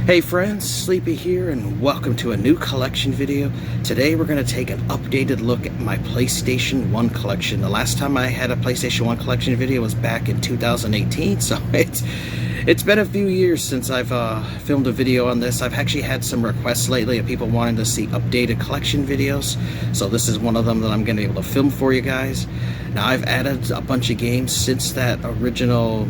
Hey friends, Sleepy here, and welcome to a new collection video. Today we're going to take an updated look at my PlayStation 1 collection. The last time I had a PlayStation 1 collection video was back in 2018, so it's been a few years since I've filmed a video on this. I've actually had some requests lately of people wanting to see updated collection videos, so this is one of them that I'm going to be able to film for you guys. Now I've added a bunch of games since that original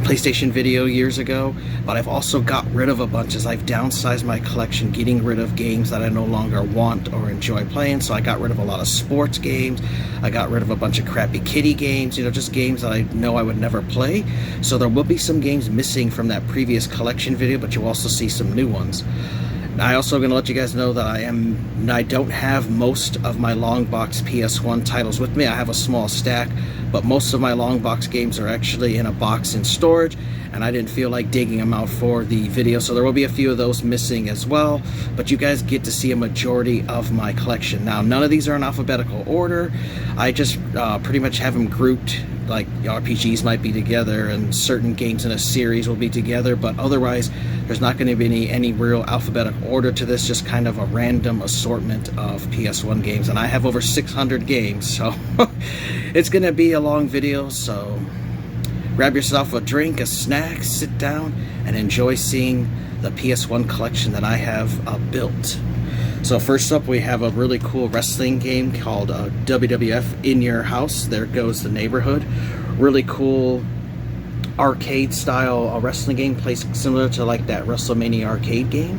PlayStation video years ago, but I've also got rid of a bunch as I've downsized my collection, getting rid of games that I no longer want or enjoy playing. So I got rid of a lot of sports games, I got rid of a bunch of crappy kiddie games, just games that I know I would never play. So there will be some games missing from that previous collection video, but you'll also see some new ones. I also going to let you guys know that I don't have most of my long box PS1 titles with me. I have a small stack, but most of my long box games are actually in a box in storage, and I didn't feel like digging them out for the video, so there will be a few of those missing as well, but you guys get to see a majority of my collection. Now, none of these are in alphabetical order. I just pretty much have them grouped, like RPGs might be together and certain games in a series will be together, but otherwise there's not going to be any real alphabetical order to this, just kind of a random assortment of PS1 games, and I have over 600 games, so it's going to be a long video. So grab yourself a drink, a snack, sit down and enjoy seeing the PS1 collection that I have built. So first up, we have a really cool wrestling game called WWF In Your House. There Goes the Neighborhood. Really cool arcade style wrestling game, plays similar to like that WrestleMania arcade game.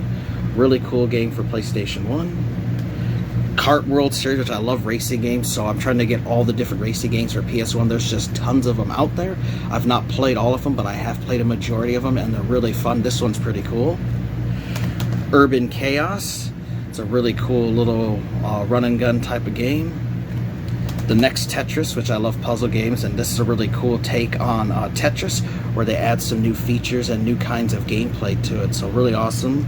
Really cool game for PlayStation 1. Kart World Series, which I love racing games, so I'm trying to get all the different racing games for PS1. There's just tons of them out there. I've not played all of them, but I have played a majority of them, and they're really fun. This one's pretty cool. Urban Chaos. It's a really cool little run and gun type of game. The Next Tetris, which I love puzzle games, and this is a really cool take on Tetris, where they add some new features and new kinds of gameplay to it, so really awesome.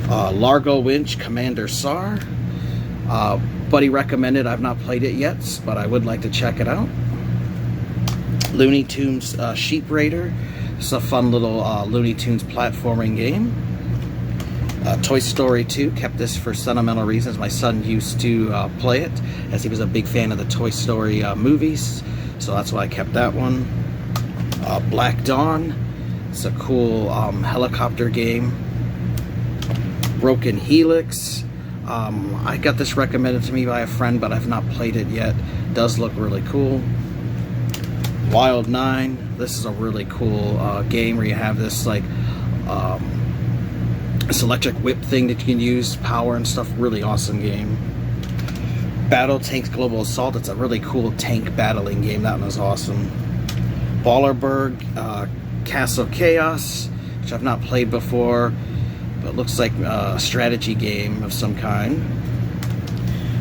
Largo Winch Commander SAR. Buddy recommended. I've not played it yet, but I would like to check it out. Looney Tunes Sheep Raider. It's a fun little Looney Tunes platforming game. Toy Story 2, kept this for sentimental reasons. My son used to play it, as he was a big fan of the Toy Story movies, so that's why I kept that one. Black Dawn, it's a cool helicopter game. Broken Helix, I got this recommended to me by a friend, but I've not played it yet. It does look really cool. Wild 9, this is a really cool game where you have this like this electric whip thing that you can use, power and stuff. Really awesome game. Battle Tanks Global Assault. It's a really cool tank battling game. That one was awesome. Ballerberg Castle Chaos, which I've not played before, but looks like a strategy game of some kind.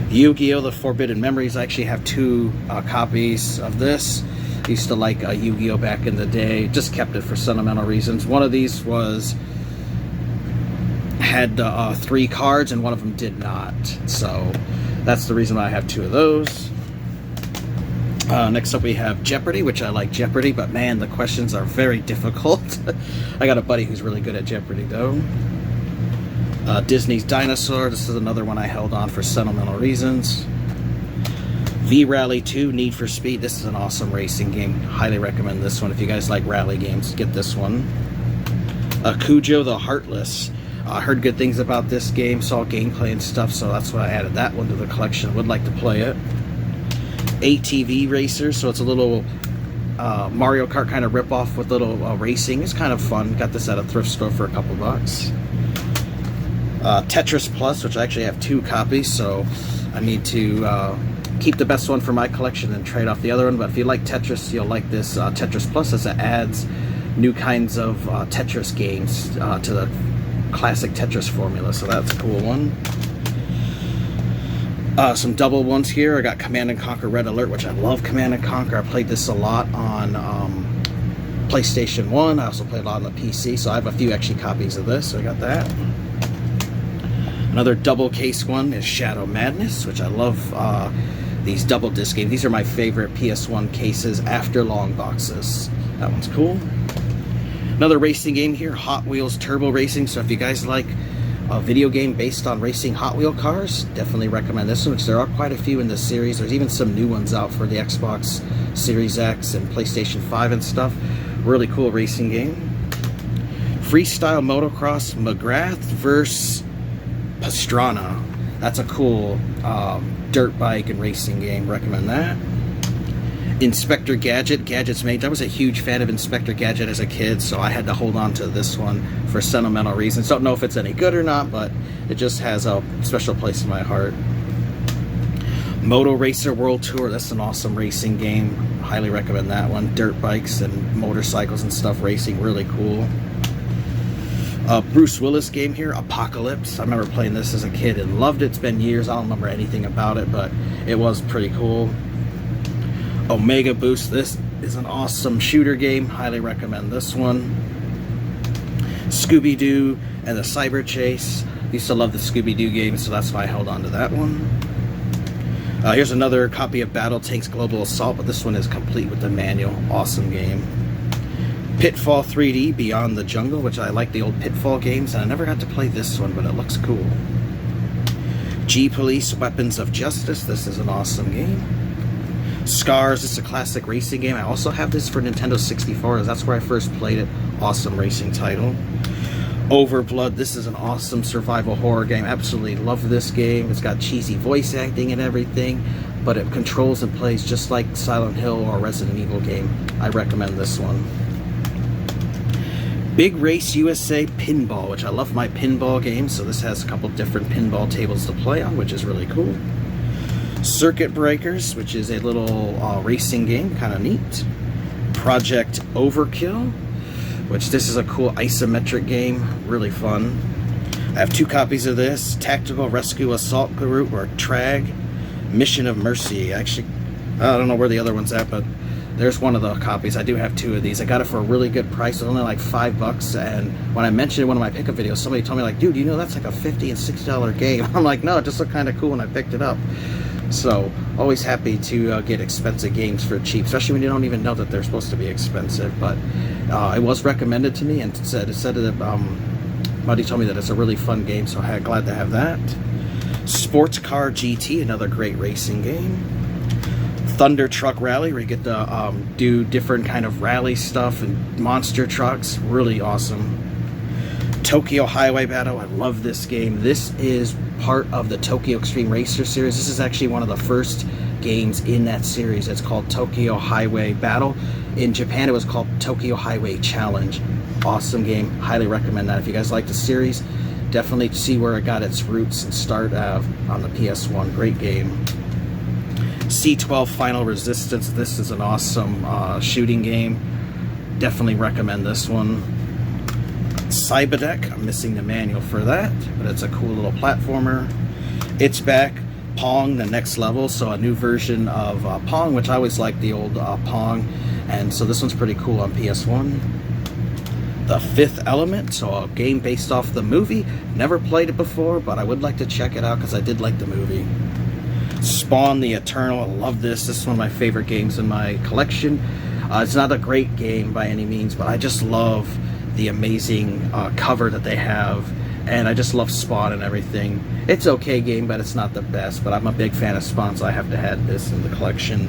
Yu-Gi-Oh! The Forbidden Memories. I actually have 2 copies of this. I used to like Yu-Gi-Oh! Back in the day. Just kept it for sentimental reasons. One of these had 3 cards and one of them did not, so that's the reason I have 2 of those. Next up we have Jeopardy, which I like Jeopardy, but man, the questions are very difficult. I got a buddy who's really good at Jeopardy though. Disney's Dinosaur. This is another one I held on for sentimental reasons. V-Rally 2 Need for Speed. This is an awesome racing game. Highly recommend this one. If you guys like rally games, get this one. Cujo the Heartless. I heard good things about this game, saw gameplay and stuff, so that's why I added that one to the collection. Would like to play it. ATV Racer, so it's a little Mario Kart kind of ripoff with little racing. It's kind of fun. Got this at a thrift store for a couple bucks. Tetris Plus, which I actually have 2 copies, so I need to keep the best one for my collection and trade off the other one. But if you like Tetris, you'll like this Tetris Plus, as it adds new kinds of Tetris games to the classic Tetris formula, so that's a cool one. Some double ones here. I got Command & Conquer Red Alert, which I love Command & Conquer. I played this a lot on PlayStation 1. I also played a lot on the PC, so I have a few actually copies of this, so I got that. Another double case one is Shadow Madness, which I love these double disc games. These are my favorite PS1 cases after long boxes. That one's cool. Another racing game here, Hot Wheels Turbo Racing. So if you guys like a video game based on racing Hot Wheel cars, definitely recommend this one, because there are quite a few in this series. There's even some new ones out for the Xbox Series X and PlayStation 5 and stuff. Really cool racing game. Freestyle Motocross McGrath vs. Pastrana. That's a cool dirt bike and racing game. Recommend that. Inspector Gadget, Gadget's Mate. I was a huge fan of Inspector Gadget as a kid, so I had to hold on to this one for sentimental reasons. Don't know if it's any good or not, but it just has a special place in my heart. Moto Racer World Tour. That's an awesome racing game. Highly recommend that one. Dirt bikes and motorcycles and stuff racing. Really cool. Bruce Willis game here, Apocalypse. I remember playing this as a kid and loved it. It's been years. I don't remember anything about it, but it was pretty cool. Omega Boost. This is an awesome shooter game. Highly recommend this one. Scooby-Doo and the Cyber Chase. Used to love the Scooby-Doo games, so that's why I held on to that one. Here's another copy of Battle Tanks Global Assault, but this one is complete with the manual. Awesome game. Pitfall 3D Beyond the Jungle, which I like the old Pitfall games, and I never got to play this one, but it looks cool. G-Police Weapons of Justice. This is an awesome game. Scars. This is a classic racing game. I also have this for Nintendo 64. That's where I first played it. Awesome racing title. Overblood. This is an awesome survival horror game. Absolutely love this game. It's got cheesy voice acting and everything, but it controls and plays just like Silent Hill or Resident Evil game. I recommend this one. Big Race USA Pinball, which I love my pinball games, so this has a couple different pinball tables to play on, which is really cool. Circuit Breakers, which is a little racing game, kind of neat. Project Overkill, which this is a cool isometric game, really fun. I have 2 copies of this. Tactical Rescue Assault Group, or TRAG, Mission of Mercy. Actually, I don't know where the other one's at, but there's one of the copies. I do have 2 of these. I got it for a really good price. It was only like $5, and when I mentioned it in one of my pickup videos, somebody told me like, dude, you know that's like a $50 and $60 game. I'm like, no, it just looked kind of cool when I picked it up. So, always happy to get expensive games for cheap, especially when you don't even know that they're supposed to be expensive. But it was recommended to me, and it said that Buddy told me that it's a really fun game, so I'm glad to have that. Sports Car GT, another great racing game. Thunder Truck Rally, where you get to do different kind of rally stuff and monster trucks. Really awesome. Tokyo Highway Battle. I love this game. This is part of the Tokyo Extreme Racer series. This is actually one of the first games in that series. It's called Tokyo Highway Battle. In Japan, it was called Tokyo Highway Challenge. Awesome game. Highly recommend that. If you guys like the series, definitely see where it got its roots and start on the PS1. Great game. C12 Final Resistance. This is an awesome shooting game. Definitely recommend this one. Cyberdeck. I'm missing the manual for that, but it's a cool little platformer. It's back. Pong, the next level. So a new version of Pong, which I always liked the old Pong, and so this one's pretty cool on PS1. The Fifth Element, so a game based off the movie. Never played it before, but I would like to check it out because I did like the movie. Spawn the Eternal. I love this. This is one of my favorite games in my collection. It's not a great game by any means, but I just love the amazing cover that they have, and I just love Spawn and everything. It's okay game, but it's not the best, but I'm a big fan of Spawn, so I have to have this in the collection.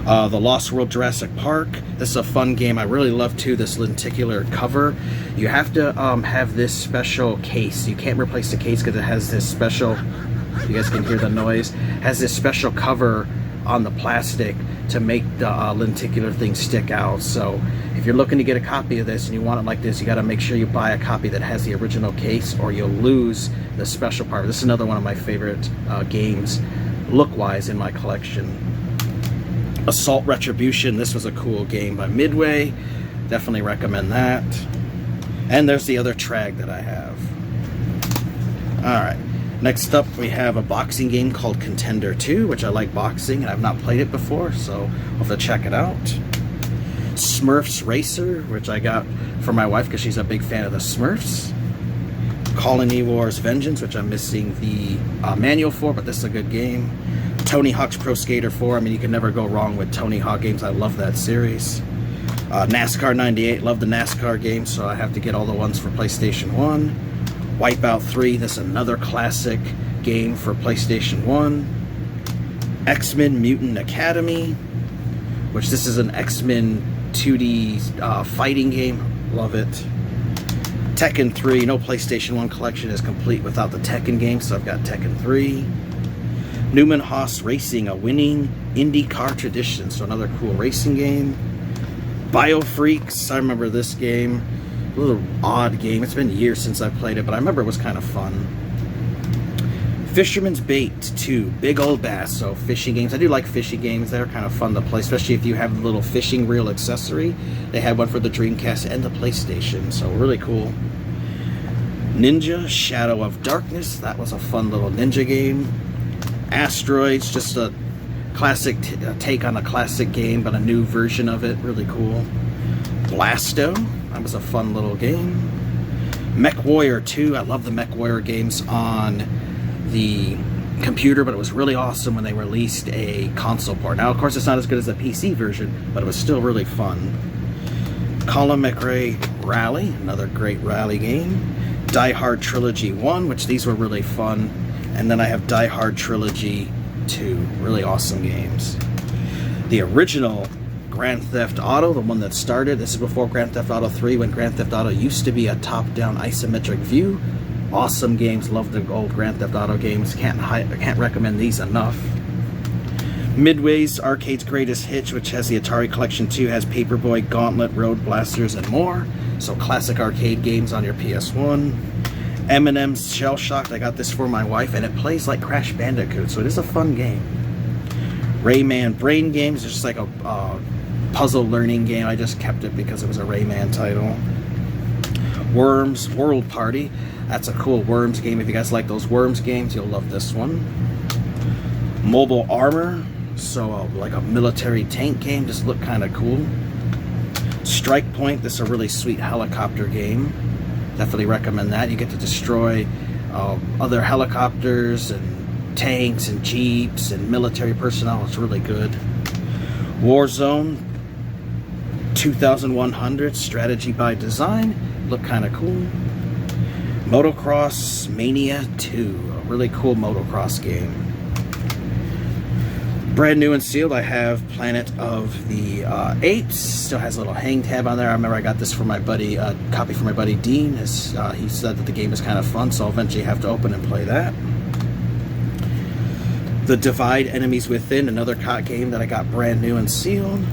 The Lost World Jurassic Park. This is a fun game. I really love too this lenticular cover. You have to have this special case. You can't replace the case because it has this special, you guys can hear the noise, has this special cover on the plastic to make the lenticular thing stick out. So if you're looking to get a copy of this and you want it like this, you got to make sure you buy a copy that has the original case, or you'll lose the special part. This is another one of my favorite games look-wise in my collection. Assault Retribution. This was a cool game by Midway. Definitely recommend that. And there's the other TRAG that I have. Alright, next up we have a boxing game called Contender 2, which I like boxing and I've not played it before, so I'll have to check it out. Smurfs Racer, which I got for my wife because she's a big fan of the Smurfs. Colony Wars Vengeance, which I'm missing the manual for, but this is a good game. Tony Hawk's Pro Skater 4. I mean, you can never go wrong with Tony Hawk games. I love that series. NASCAR 98, love the NASCAR game, so I have to get all the ones for PlayStation 1. Wipeout 3, this is another classic game for PlayStation 1. X-Men Mutant Academy, which this is an X-Men 2D fighting game, love it. Tekken 3, no PlayStation 1 collection is complete without the Tekken game, so I've got Tekken 3. Newman Haas Racing, a winning IndyCar tradition, so another cool racing game. Biofreaks, I remember this game. A little odd game. It's been years since I played it, but I remember it was kind of fun. Fisherman's Bait 2, Big Old Bass, so fishing games. I do like fishing games. They're kind of fun to play, especially if you have the little fishing reel accessory. They had one for the Dreamcast and the PlayStation, so really cool. Ninja Shadow of Darkness, that was a fun little ninja game. Asteroids, just a classic take on a classic game, but a new version of it, really cool. Blasto, that was a fun little game. MechWarrior 2, I love the MechWarrior games on the computer, but it was really awesome when they released a console port. Now, of course, it's not as good as the PC version, but it was still really fun. Colin McRae Rally, another great rally game. Die Hard Trilogy 1, which these were really fun. And then I have Die Hard Trilogy 2, really awesome games. The original Grand Theft Auto, the one that started, this is before Grand Theft Auto 3, when Grand Theft Auto used to be a top-down isometric view. Awesome games, love the old Grand Theft Auto games, can't recommend these enough. Midway's Arcade's Greatest Hits, which has the Atari Collection 2, has Paperboy, Gauntlet, Road Blasters, and more. So classic arcade games on your PS1. Eminem's Shell Shocked, I got this for my wife, and it plays like Crash Bandicoot, so it is a fun game. Rayman Brain Games, it's just like a puzzle learning game. I just kept it because it was a Rayman title. Worms World Party, that's a cool Worms game. If you guys like those Worms games, you'll love this one. Mobile Armor, so like a military tank game, just look kind of cool. Strike Point, this is a really sweet helicopter game. Definitely recommend that. You get to destroy other helicopters and tanks and jeeps and military personnel. It's really good. Warzone 2100, Strategy by Design. Look kind of cool. Motocross Mania 2, a really cool motocross game. Brand new and sealed, I have Planet of the Apes. Still has a little hang tab on there. I remember I got this for my buddy, copy for my buddy Dean. He said that the game is kind of fun, so I'll eventually have to open and play that. The Divide Enemies Within, another COD game that I got brand new and sealed.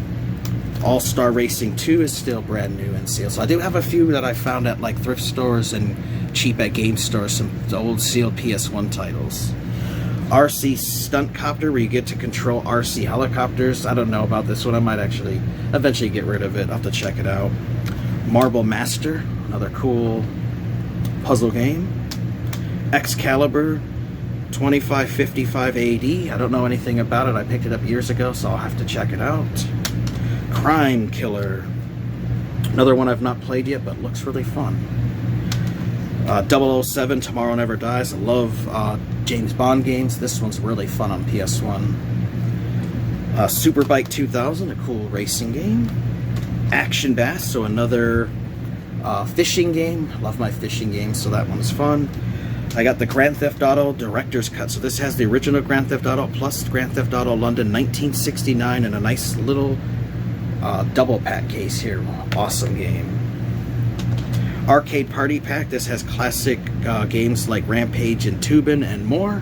All-Star Racing 2 is still brand new and sealed. So I do have a few that I found at like thrift stores and cheap at game stores, some old sealed PS1 titles. RC Stunt Copter, where you get to control RC helicopters. I don't know about this one. I might actually eventually get rid of it. I'll have to check it out. Marble Master, another cool puzzle game. Excalibur 2555 AD. I don't know anything about it. I picked it up years ago, so I'll have to check it out. Crime Killer, another one I've not played yet, but looks really fun. 007 Tomorrow Never Dies. I love James Bond games. This one's really fun on PS1. Superbike 2000, a cool racing game. Action Bass, so another fishing game. Love my fishing games, so that one's fun. I got the Grand Theft Auto Director's Cut. So this has the original Grand Theft Auto plus Grand Theft Auto London 1969 and a nice little double pack case here. Awesome game. Arcade Party Pack. This has classic games like Rampage and Tubin and more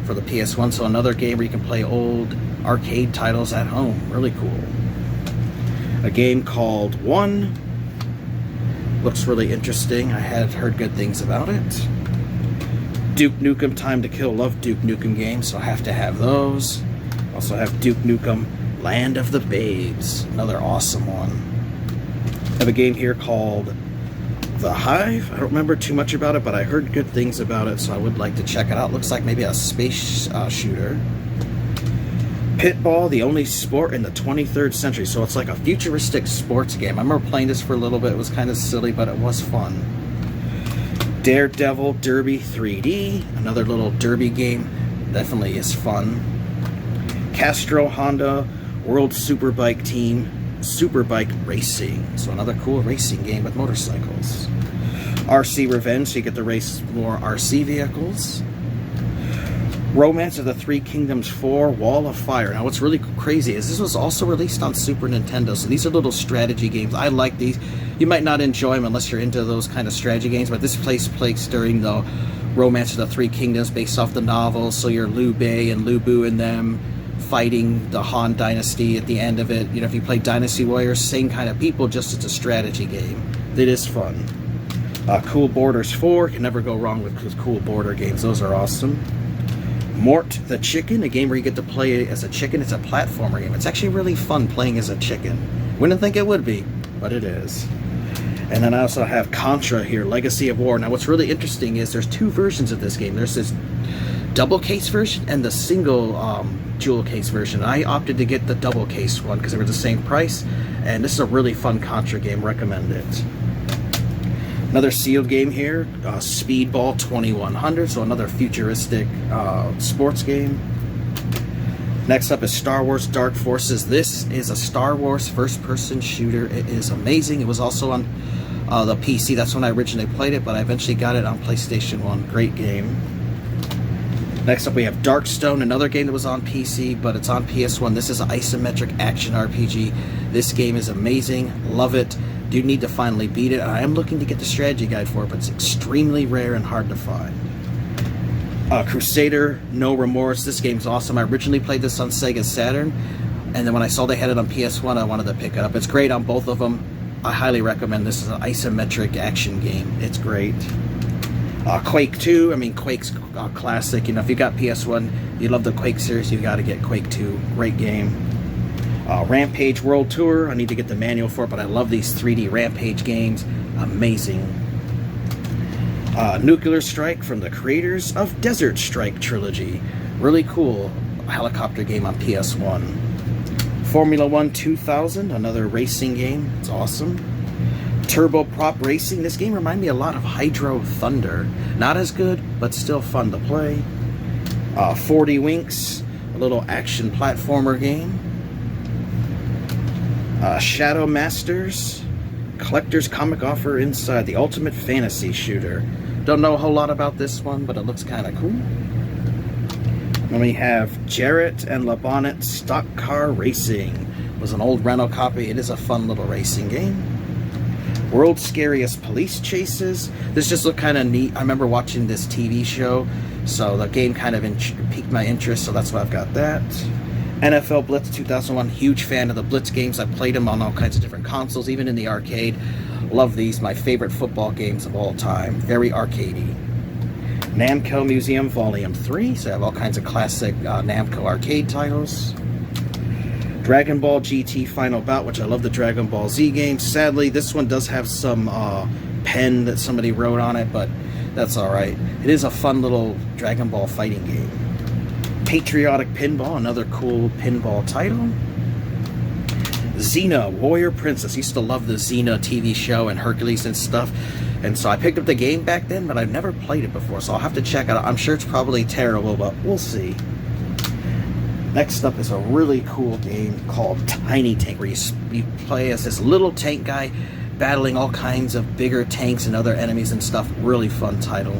for the PS1. So another game where you can play old arcade titles at home. Really cool. A game called One. Looks really interesting. I had heard good things about it. Duke Nukem Time to Kill. Love Duke Nukem games, so I have to have those. Also have Duke Nukem Land of the Babes. Another awesome one. I have a game here called The Hive. I don't remember too much about it, but I heard good things about it, so I would like to check it out. Looks like maybe a space shooter. Pitball, the only sport in the 23rd century. So it's like a futuristic sports game. I remember playing this for a little bit. It was kind of silly, but it was fun. Daredevil Derby 3D. Another little derby game. Definitely is fun. Castro Honda World Superbike Team Superbike Racing. So another cool racing game with motorcycles. RC Revenge, so you get to race more RC vehicles. Romance of the Three Kingdoms 4, Wall of Fire. Now what's really crazy is this was also released on Super Nintendo, so these are little strategy games. I like these. You might not enjoy them unless you're into those kind of strategy games, but this takes place during the Romance of the Three Kingdoms based off the novels, so you're Liu Bei and Lu Bu and them fighting the Han Dynasty at the end of it. You know, if you play Dynasty Warriors, same kind of people, just it's a strategy game. It is fun. Cool Borders 4, can never go wrong with cool border games. Those are awesome. Mort the Chicken, a game where you get to play as a chicken. It's a platformer game. It's actually really fun playing as a chicken. Wouldn't think it would be, but it is. And then I also have Contra here, Legacy of War. Now what's really interesting is there's two versions of this game. There's this double case version and the single jewel case version. I opted to get the double case one because they were the same price, and this is a really fun Contra game. Recommend it. Another sealed game here, Speedball 2100, so another futuristic sports game. Next up is Star Wars Dark Forces. This is a Star Wars first-person shooter. It is amazing. It was also on the PC. That's when I originally played it, but I eventually got it on PlayStation 1. Great game. Next up we have Darkstone, another game that was on PC, but it's on PS1. This is an isometric action RPG. This game is amazing. Love it. Do need to finally beat it. I am looking to get the strategy guide for it, but it's extremely rare and hard to find. Crusader No Remorse. This game's awesome. I originally played this on Sega Saturn, and then when I saw they had it on PS1, I wanted to pick it up. It's great on both of them. I highly recommend this. Is an isometric action game. It's great. Quake 2. I mean, Quake's classic. You know, if you got PS1, you love the Quake series, you got to get Quake 2. Great game. Rampage World Tour. I need to get the manual for it, but I love these 3D Rampage games. Amazing. Nuclear Strike from the creators of Desert Strike Trilogy. Really cool helicopter game on PS1. Formula 1 2000, another racing game. It's awesome. Turbo Prop Racing. This game reminded me a lot of Hydro Thunder. Not as good, but still fun to play. 40 Winks, a little action platformer game. Shadow Masters, collector's comic offer inside, the ultimate fantasy shooter. Don't know a whole lot about this one, but it looks kind of cool. Then we have Jarrett and LeBonnet Stock Car Racing. It was an old rental copy. It is a fun little racing game. World's Scariest Police Chases. This just looked kind of neat. I remember watching this TV show, so the game kind of piqued my interest, so that's why I've got that. NFL Blitz 2001, huge fan of the Blitz games. I played them on all kinds of different consoles, even in the arcade. Love these, my favorite football games of all time. Very arcadey. Namco Museum Volume 3, so I have all kinds of classic Namco arcade titles. Dragon Ball GT Final Bout, which I love the Dragon Ball Z games. Sadly, this one does have some pen that somebody wrote on it, but that's alright. It is a fun little Dragon Ball fighting game. Patriotic Pinball, another cool pinball title. Xena, Warrior Princess. Used to love the Xena TV show and Hercules and stuff. And so I picked up the game back then, but I've never played it before, so I'll have to check it out. I'm sure it's probably terrible, but we'll see. Next up is a really cool game called Tiny Tank, where you play as this little tank guy battling all kinds of bigger tanks and other enemies and stuff. Really fun title.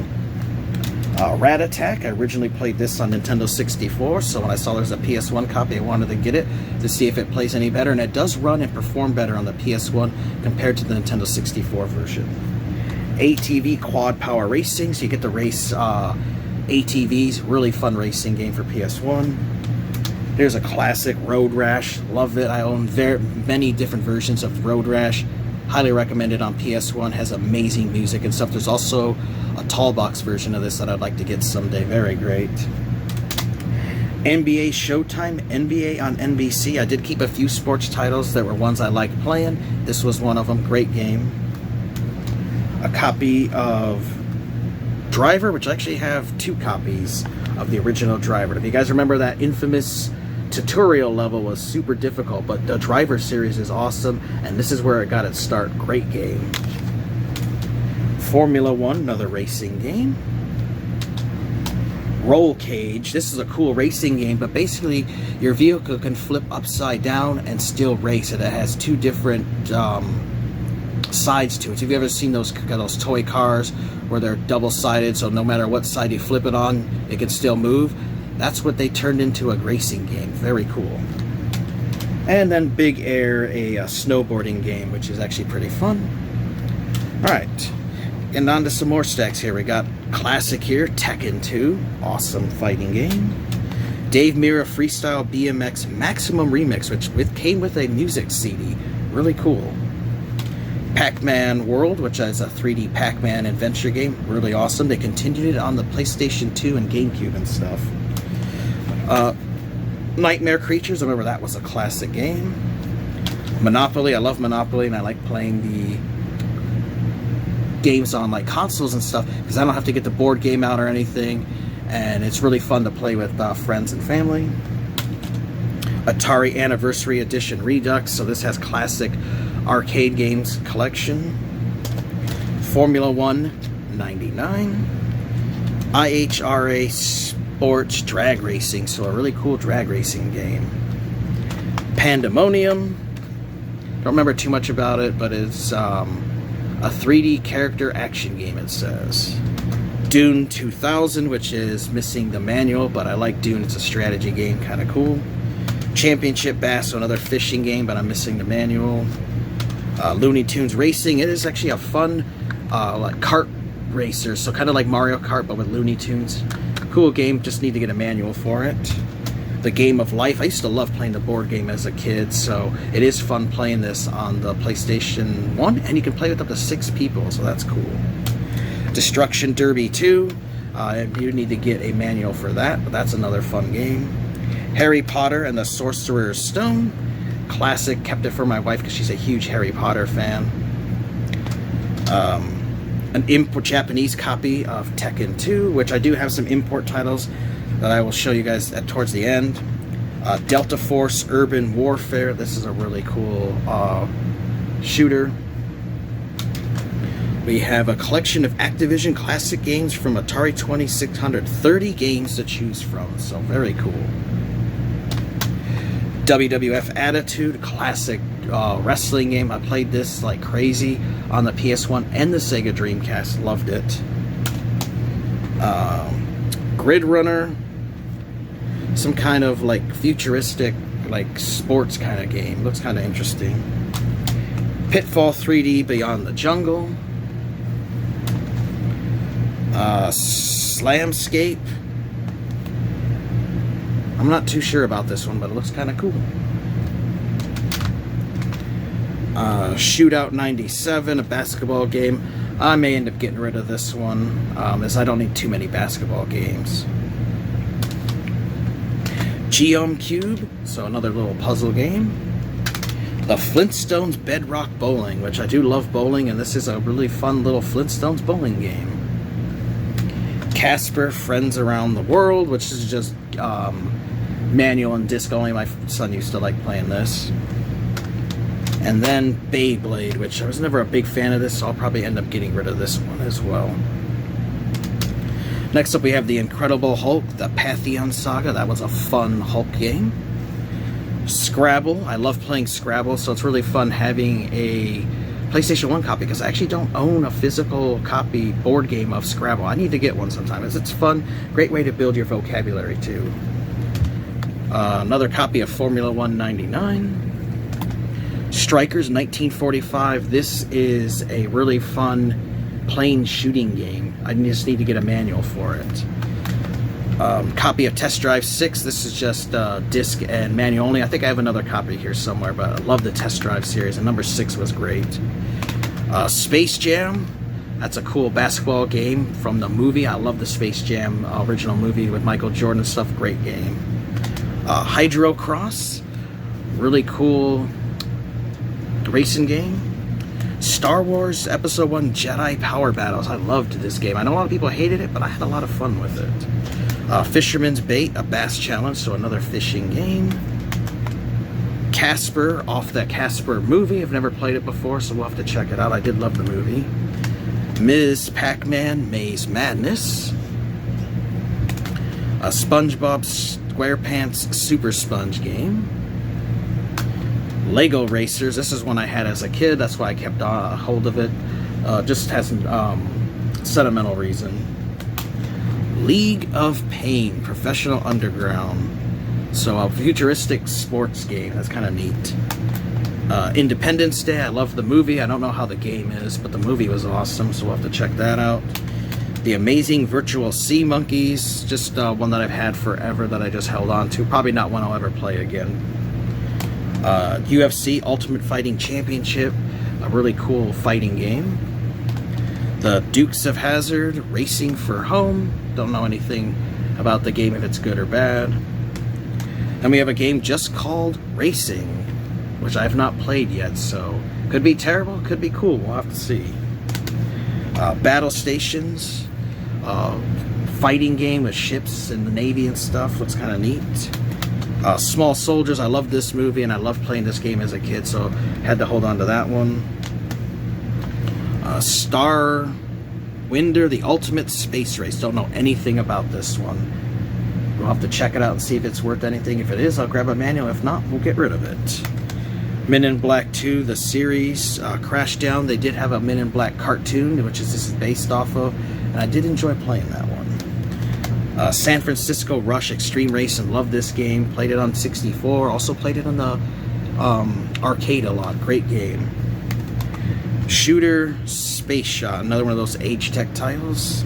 Rat Attack. I originally played this on Nintendo 64, so when I saw there's a PS1 copy, I wanted to get it to see if it plays any better, and it does run and perform better on the PS1 compared to the Nintendo 64 version. ATV Quad Power Racing, so you get to race ATVs. Really fun racing game for PS1. Here's a classic, Road Rash. Love it. I own many different versions of Road Rash. Highly recommend it on PS1. Has amazing music and stuff. There's also a tall box version of this that I'd like to get someday. Very great. NBA Showtime, NBA on NBC. I did keep a few sports titles that were ones I liked playing. This was one of them. Great game. A copy of Driver, which I actually have 2 copies of the original Driver. If you guys remember, that infamous tutorial level was super difficult, but the Driver series is awesome, and this is where it got its start. Great game. Formula 1, another racing game. Roll Cage. This is a cool racing game, but basically your vehicle can flip upside down and still race, and it has two different sides to it. So have you ever seen those toy cars where they're double-sided, so no matter what side you flip it on, it can still move? That's what they turned into a racing game. Very cool. And then Big Air, a snowboarding game, which is actually pretty fun. Alright, and on to some more stacks here. We got classic here, Tekken 2, awesome fighting game. Dave Mirra Freestyle BMX Maximum Remix, which came with a music CD. Really cool. Pac-Man World, which is a 3D Pac-Man adventure game. Really awesome. They continued it on the PlayStation 2 and GameCube and stuff. Nightmare Creatures, I remember that was a classic game. Monopoly, I love Monopoly, and I like playing the games on like consoles and stuff because I don't have to get the board game out or anything, and it's really fun to play with friends and family. Atari Anniversary Edition Redux, so this has classic arcade games collection. Formula 1 99. IHRA Sports Drag Racing, so a really cool drag racing game. Pandemonium, don't remember too much about it, but it's a 3D character action game, it says. Dune 2000, which is missing the manual, but I like Dune, it's a strategy game, kind of cool. Championship Bass, so another fishing game, but I'm missing the manual. Looney Tunes Racing, it is actually a fun like kart racer, so kind of like Mario Kart, but with Looney Tunes. Cool game, just need to get a manual for it. The Game of Life, I used to love playing the board game as a kid, so it is fun playing this on the PlayStation 1, and you can play with up to 6 people, so that's cool. Destruction Derby 2, you need to get a manual for that, but that's another fun game. Harry Potter and the Sorcerer's Stone, classic, kept it for my wife because she's a huge Harry Potter fan. An import Japanese copy of Tekken 2, which I do have some import titles that I will show you guys towards the end. Delta Force Urban Warfare, this is a really cool shooter. We have a collection of Activision classic games from Atari 2600, 30 games to choose from, so very cool. WWF Attitude, classic wrestling game. I played this like crazy on the PS1 and the Sega Dreamcast, loved it. Grid Runner, some kind of like futuristic like sports kind of game, looks kind of interesting. Pitfall 3D Beyond the Jungle. Slamscape, I'm not too sure about this one, but it looks kind of cool. Shootout 97, a basketball game. I may end up getting rid of this one, as I don't need too many basketball games. Geom Cube, so another little puzzle game. The Flintstones Bedrock Bowling, which I do love bowling, and this is a really fun little Flintstones bowling game. Casper Friends Around the World, which is just manual and disc only. My son used to like playing this. And then Beyblade, which I was never a big fan of this, so I'll probably end up getting rid of this one as well. Next up we have The Incredible Hulk, the Pantheon Saga. That was a fun Hulk game. Scrabble, I love playing Scrabble, so it's really fun having a PlayStation 1 copy, because I actually don't own a physical copy board game of Scrabble. I need to get one sometime. It's fun, great way to build your vocabulary too. Another copy of Formula 1 99. Strikers 1945. This is a really fun plane shooting game. I just need to get a manual for it. Copy of Test Drive 6. This is just disc and manual only. I think I have another copy here somewhere, but I love the Test Drive series, and number 6 was great. Space Jam. That's a cool basketball game from the movie. I love the Space Jam original movie with Michael Jordan and stuff. Great game. Hydro Cross. Really cool racing game. Star Wars Episode 1 Jedi Power Battles. I loved this game. I know a lot of people hated it, but I had a lot of fun with it. Fisherman's Bait, a bass challenge, so another fishing game. Casper, off that Casper movie. I've never played it before, so we'll have to check it out. I did love the movie. Ms. Pac-Man Maze Madness. A SpongeBob SquarePants Super Sponge game. Lego Racers. This is one I had as a kid. That's why I kept hold of it. Just has sentimental reason. League of Pain Professional Underground. So a futuristic sports game. That's kind of neat. Independence Day. I love the movie. I don't know how the game is, but the movie was awesome, so we'll have to check that out. The Amazing Virtual Sea Monkeys. Just one that I've had forever that I just held on to. Probably not one I'll ever play again. UFC Ultimate Fighting Championship. A really cool fighting game. The Dukes of Hazzard Racing for Home. Don't know anything about the game, if it's good or bad. And we have a game just called Racing, which I have not played yet, so could be terrible, could be cool, we'll have to see. Battle Stations, fighting game with ships and the Navy and stuff, looks kind of neat. Small Soldiers, I love this movie and I loved playing this game as a kid, so had to hold on to that one. Star Winder, the Ultimate Space Race, don't know anything about this one. We'll have to check it out and see if it's worth anything. If it is, I'll grab a manual. If not, we'll get rid of it. Men in Black 2, the series, Crashdown. They did have a Men in Black cartoon, which this is based off of, and I did enjoy playing that one. San Francisco Rush Extreme Racing. Love this game. Played it on 64. Also played it on the arcade a lot. Great game. Shooter Space Shot. Another one of those age tech titles.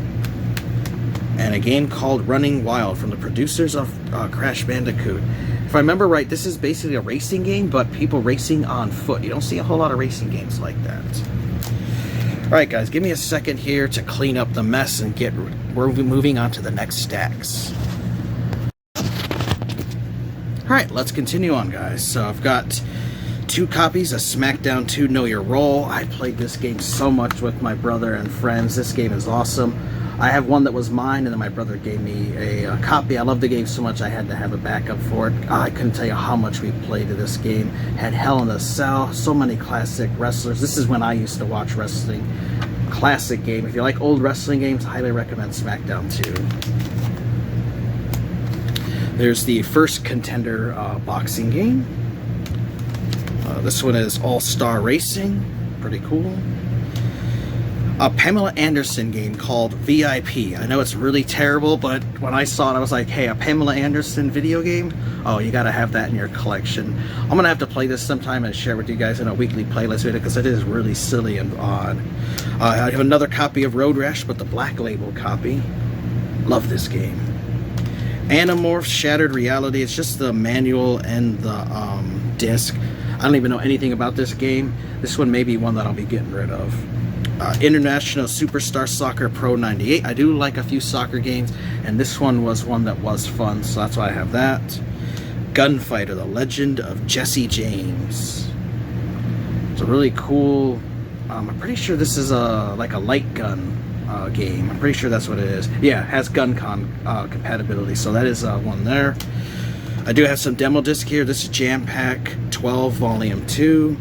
And a game called Running Wild from the producers of Crash Bandicoot. If I remember right, this is basically a racing game, but people racing on foot. You don't see a whole lot of racing games like that. Alright guys, give me a second here to clean up the mess and we're moving on to the next stacks. Alright, let's continue on guys. So I've got 2 copies of SmackDown 2 Know Your Role. I played this game so much with my brother and friends. This game is awesome. I have one that was mine, and then my brother gave me a copy. I love the game so much I had to have a backup for it. I couldn't tell you how much we played of this game. Had Hell in a Cell, so many classic wrestlers. This is when I used to watch wrestling. Classic game. If you like old wrestling games, I highly recommend SmackDown 2. There's the First Contender boxing game. This one is All-Star Racing. Pretty cool. A Pamela Anderson game called VIP. I know it's really terrible, but when I saw it, I was like, hey, a Pamela Anderson video game? Oh, you gotta have that in your collection. I'm gonna have to play this sometime and share with you guys in a weekly playlist video because it is really silly and odd. I have another copy of Road Rash, but the Black Label copy. Love this game. Animorphs Shattered Reality. It's just the manual and the disc. I don't even know anything about this game. This one may be one that I'll be getting rid of. International Superstar Soccer Pro 98. I do like a few soccer games, and this one was one that was fun, so that's why I have that. Gunfighter, The Legend of Jesse James. It's a really cool, I'm pretty sure this is like a light gun game. I'm pretty sure that's what it is. Yeah, it has gun compatibility, so that is one there. I do have some demo disc here. This is Jam Pack 12 Volume 2,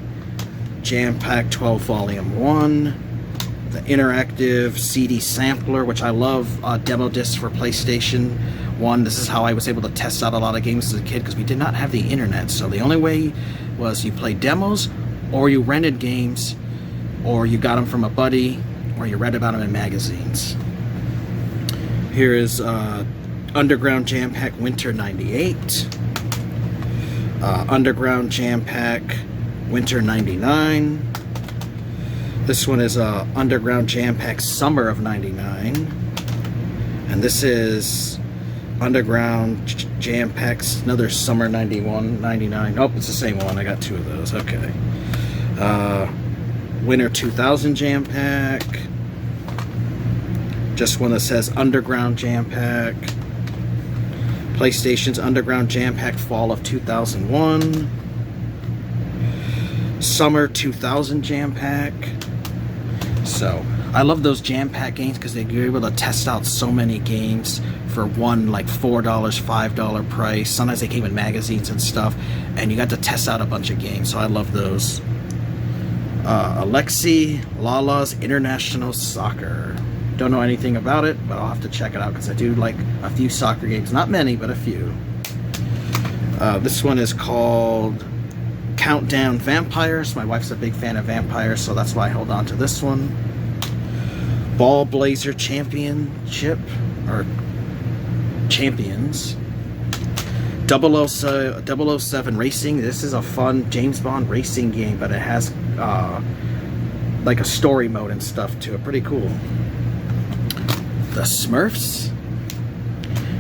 Jam Pack 12 Volume 1, the interactive CD sampler, which I love, demo discs for PlayStation 1. This is how I was able to test out a lot of games as a kid because we did not have the internet. So the only way was you played demos, or you rented games, or you got them from a buddy, or you read about them in magazines. Here is Underground Jam Pack Winter 98, Underground Jam Pack Winter 99. This one is Underground Jam Pack Summer of 99. And this is Underground Jam Packs, another Summer 91, 99. Oh, it's the same one. I got 2 of those. Okay. Winter 2000 Jam Pack. Just one that says Underground Jam Pack. PlayStation's Underground Jam Pack Fall of 2001. Summer 2000 Jam Pack. So I love those Jam Pack games because you're able to test out so many games for one like $4, $5 price. Sometimes they came in magazines and stuff, and you got to test out a bunch of games, so I love those. Alexi Lala's International Soccer. Don't know anything about it, but I'll have to check it out because I do like a few soccer games. Not many, but a few. This one is called Countdown Vampires. My wife's a big fan of vampires, so that's why I held on to this one. Ball Blazer Championship, or Champions. 007 Racing. This is a fun James Bond racing game, but it has like a story mode and stuff to it. Pretty cool. The Smurfs.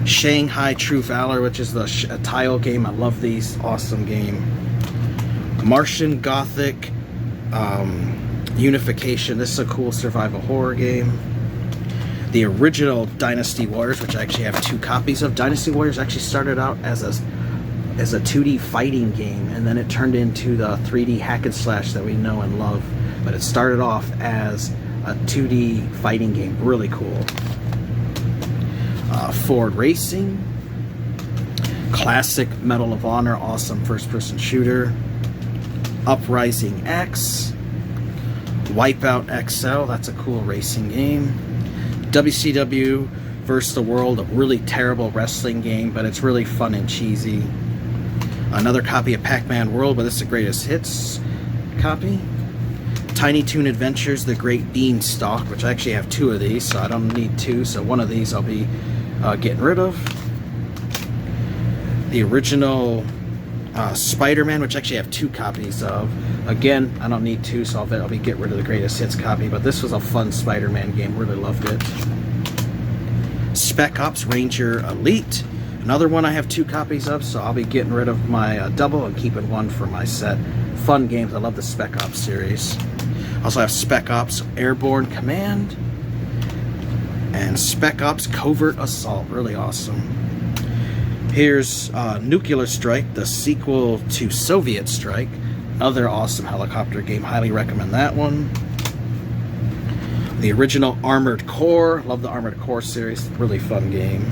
Shanghai True Valor, which is the tile game. I love these. Awesome game. Martian Gothic Unification. This is a cool survival horror game. The original Dynasty Warriors, which I actually have 2 copies of. Dynasty Warriors actually started out as a 2D fighting game, and then it turned into the 3D hack and slash that we know and love. But it started off as a 2D fighting game. Really cool. Ford Racing. Classic Medal of Honor. Awesome first-person shooter. Uprising X. Wipeout XL. That's a cool racing game. WCW vs. the World, a really terrible wrestling game, but it's really fun and cheesy. Another copy of Pac-Man World, but this is the greatest hits copy. Tiny Toon Adventures, The Great Beanstalk, which I actually have 2 of these, so I don't need 2, so one of these I'll be getting rid of. The original Spider-Man, which I actually have 2 copies of. Again, I don't need 2, so I'll be getting rid of the greatest hits copy, but this was a fun Spider-Man game. Really loved it. Spec Ops Ranger Elite. Another one I have 2 copies of, so I'll be getting rid of my double and keeping 1 for my set. Fun games. I love the Spec Ops series. Also have Spec Ops Airborne Command and Spec Ops Covert Assault. Really awesome. Here's Nuclear Strike, the sequel to Soviet Strike. Another awesome helicopter game. Highly recommend that one. The original Armored Core. Love the Armored Core series. Really fun game.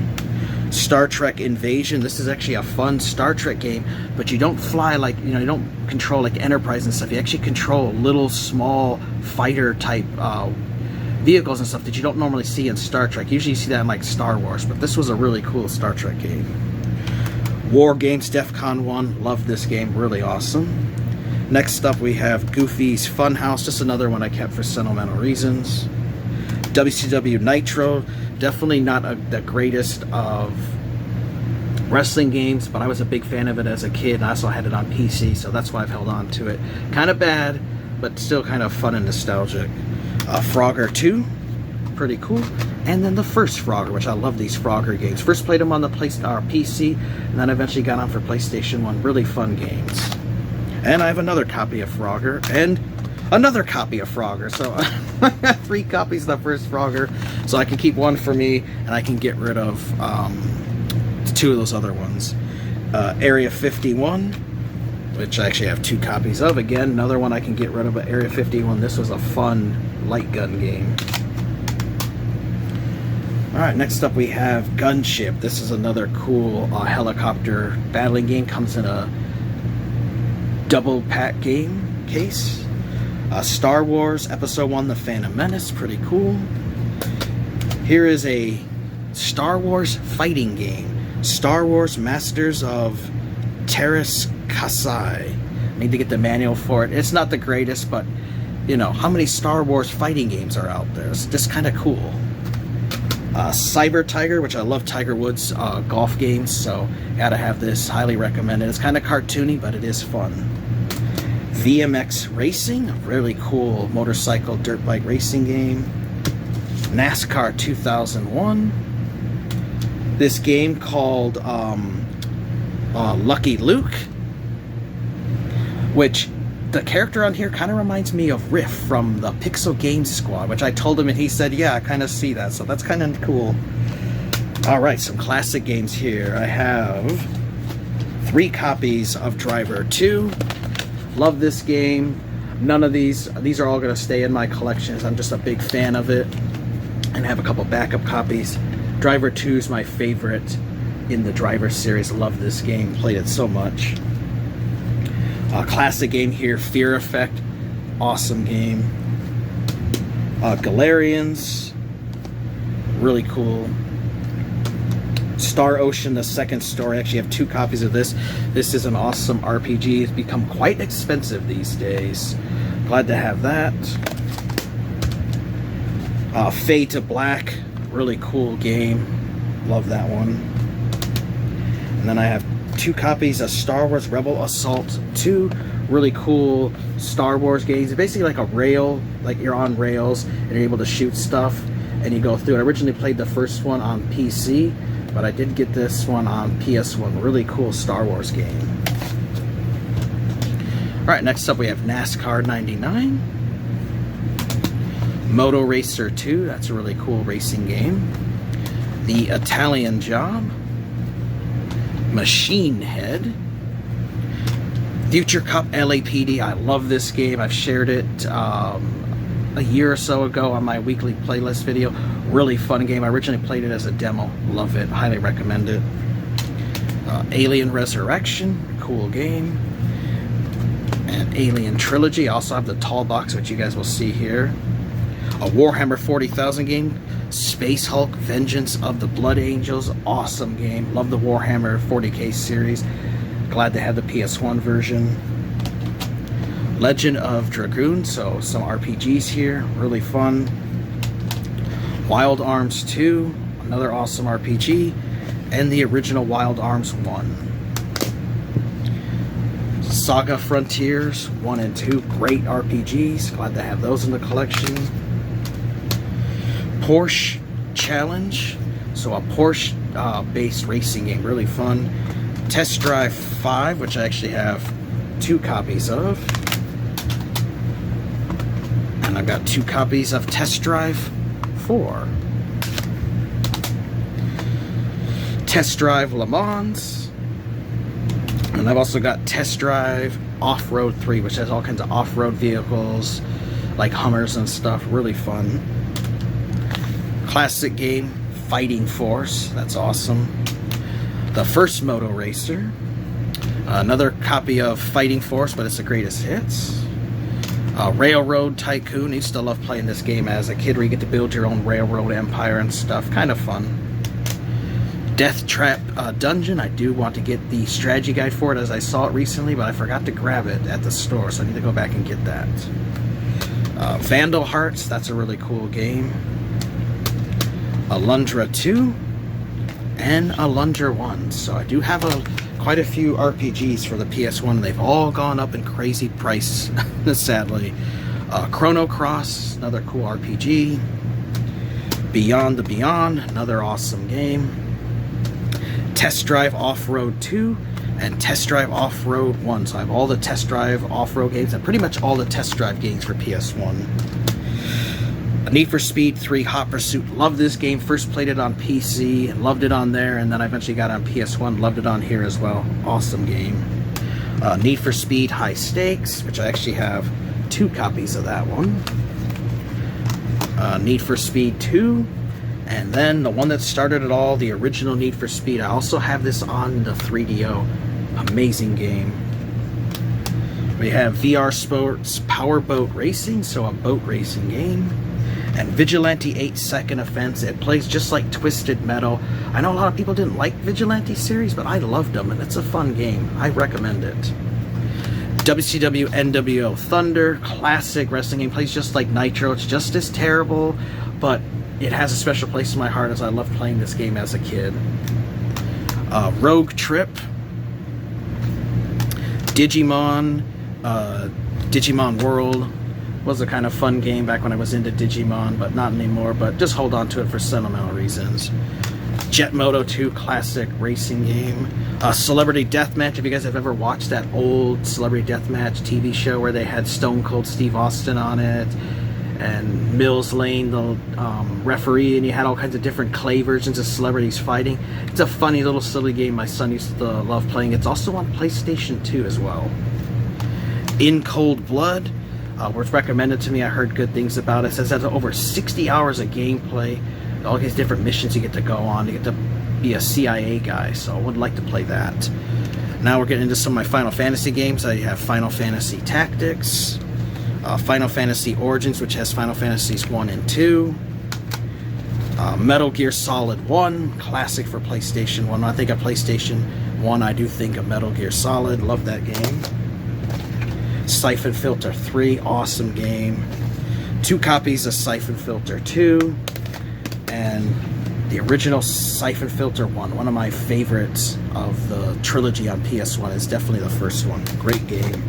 Star Trek Invasion. This is actually a fun Star Trek game, but you don't fly like, you don't control like Enterprise and stuff. You actually control little small fighter type vehicles and stuff that you don't normally see in Star Trek. Usually you see that in like Star Wars, but this was a really cool Star Trek game. War Games DEFCON 1. Love this game. Really awesome. Next up we have Goofy's Funhouse. Just another one I kept for sentimental reasons. WCW Nitro. Definitely not the greatest of wrestling games, but I was a big fan of it as a kid, and I also had it on PC, so that's why I've held on to it. Kind of bad, but still kind of fun and nostalgic. Frogger 2. Pretty cool. And then the first Frogger, which I love these Frogger games. First played them on the PC, and then eventually got on for PlayStation 1. Really fun games. And I have another copy of Frogger, and another copy of Frogger. So I got 3 copies of the first Frogger, so I can keep 1 for me, and I can get rid of 2 of those other ones. Area 51, which I actually have 2 copies of. Again, another one I can get rid of, but Area 51, this was a fun light gun game. Alright, next up we have Gunship. This is another cool helicopter battling game. Comes in a double pack game case. Star Wars Episode 1, The Phantom Menace. Pretty cool. Here is a Star Wars fighting game. Star Wars Masters of Terras Kasai. Need to get the manual for it. It's not the greatest, but how many Star Wars fighting games are out there? It's just kind of cool. Cyber Tiger, which I love Tiger Woods golf games, so gotta have this. Highly recommend it. It's kind of cartoony, but it is fun. VMX Racing, a really cool motorcycle dirt bike racing game. NASCAR 2001. This game called Lucky Luke, which the character on here kind of reminds me of Riff from the Pixel Games Squad, which I told him and he said, yeah, I kind of see that, so that's kind of cool. Alright, some classic games here. I have 3 copies of Driver 2. Love this game. None of these are all going to stay in my collections. I'm just a big fan of it, and have a couple backup copies. Driver 2 is my favorite in the Driver series. Love this game. Played it so much. Classic game here, Fear Effect. Awesome game. Galarians. Really cool. Star Ocean, the second story. I actually have 2 copies of this. This is an awesome RPG. It's become quite expensive these days. Glad to have that. Fade to Black. Really cool game. Love that one. And then I have 2 copies of Star Wars Rebel Assault 2. Really cool Star Wars games. It's basically like a rail, like you're on rails and you're able to shoot stuff and you go through it. I originally played the first one on PC, but I did get this one on PS1. Really cool Star Wars game. Alright, next up we have NASCAR 99. Moto Racer 2, that's a really cool racing game. The Italian Job. Machine Head. Future Cup LAPD, I love this game. I've shared it a year or so ago on my weekly playlist video. Really fun game. I originally played it as a demo. Love it. Highly recommend it. Alien Resurrection, cool game. And Alien Trilogy. I also have the tall box, which you guys will see here. A Warhammer 40,000 game. Space Hulk, Vengeance of the Blood Angels. Awesome game. Love the Warhammer 40k series. Glad to have the PS1 version. Legend of Dragoon, so some RPGs here. Really fun. Wild Arms 2, another awesome RPG. And the original Wild Arms 1. Saga Frontiers 1 and 2, great RPGs. Glad to have those in the collection. Porsche Challenge, so a Porsche based racing game, really fun. Test Drive 5, which I actually have 2 copies of. And I've got 2 copies of Test Drive 4. Test Drive Le Mans. And I've also got Test Drive Off-Road 3, which has all kinds of off-road vehicles, like Hummers and stuff. Really fun. Classic game, Fighting Force. That's awesome. The First Moto Racer. Another copy of Fighting Force, but it's the greatest hits. Railroad Tycoon. I used to love playing this game as a kid, where you get to build your own railroad empire and stuff. Kind of fun. Death Trap Dungeon. I do want to get the strategy guide for it, as I saw it recently, but I forgot to grab it at the store, so I need to go back and get that. Vandal Hearts. That's a really cool game. Alundra 2. And Alundra 1. So I do have quite a few RPGs for the PS1, and they've all gone up in crazy price, sadly. Chrono Cross, another cool RPG. Beyond the Beyond, another awesome game. Test Drive Off-Road 2 and Test Drive Off-Road 1. So I have all the Test Drive Off-Road games and pretty much all the Test Drive games for PS1. Need for Speed 3 Hot Pursuit. Love this game. First played it on PC and loved it on there, and then I eventually got it on PS1. Loved it on here as well. Awesome game. Need for Speed High Stakes, which I actually have 2 copies of that one. Need for Speed 2. And then the one that started it all, the original Need for Speed. I also have this on the 3DO. Amazing game. We have VR Sports Powerboat Racing, so a boat racing game. And Vigilante 8 Second Offense. It plays just like Twisted Metal. I know a lot of people didn't like Vigilante series, but I loved them, and it's a fun game. I recommend it. WCW NWO Thunder. Classic wrestling game. Plays just like Nitro. It's just as terrible, but it has a special place in my heart, as I loved playing this game as a kid. Rogue Trip. Digimon. Digimon World. Was a kind of fun game back when I was into Digimon, but not anymore, but just hold on to it for sentimental reasons. Jet Moto 2, classic racing game. Celebrity Deathmatch, if you guys have ever watched that old Celebrity Deathmatch TV show where they had Stone Cold Steve Austin on it, and Mills Lane, the referee, and you had all kinds of different clay versions of celebrities fighting. It's a funny little silly game my son used to love playing. It's also on PlayStation 2 as well. In Cold Blood. Was recommended to me. I heard good things about it. It says it has over 60 hours of gameplay, all these different missions you get to go on. You get to be a CIA guy, so I would like to play that. Now we're getting into some of my Final Fantasy games. I have Final Fantasy Tactics, Final Fantasy Origins, which has Final Fantasies 1 and 2, Metal Gear Solid 1, classic for PlayStation 1. When I think of PlayStation 1, I do think of Metal Gear Solid. Love that game. Siphon Filter 3, awesome game. 2 copies of Siphon Filter 2. And the original Siphon Filter 1, one of my favorites of the trilogy on PS1, is definitely the first one. Great game.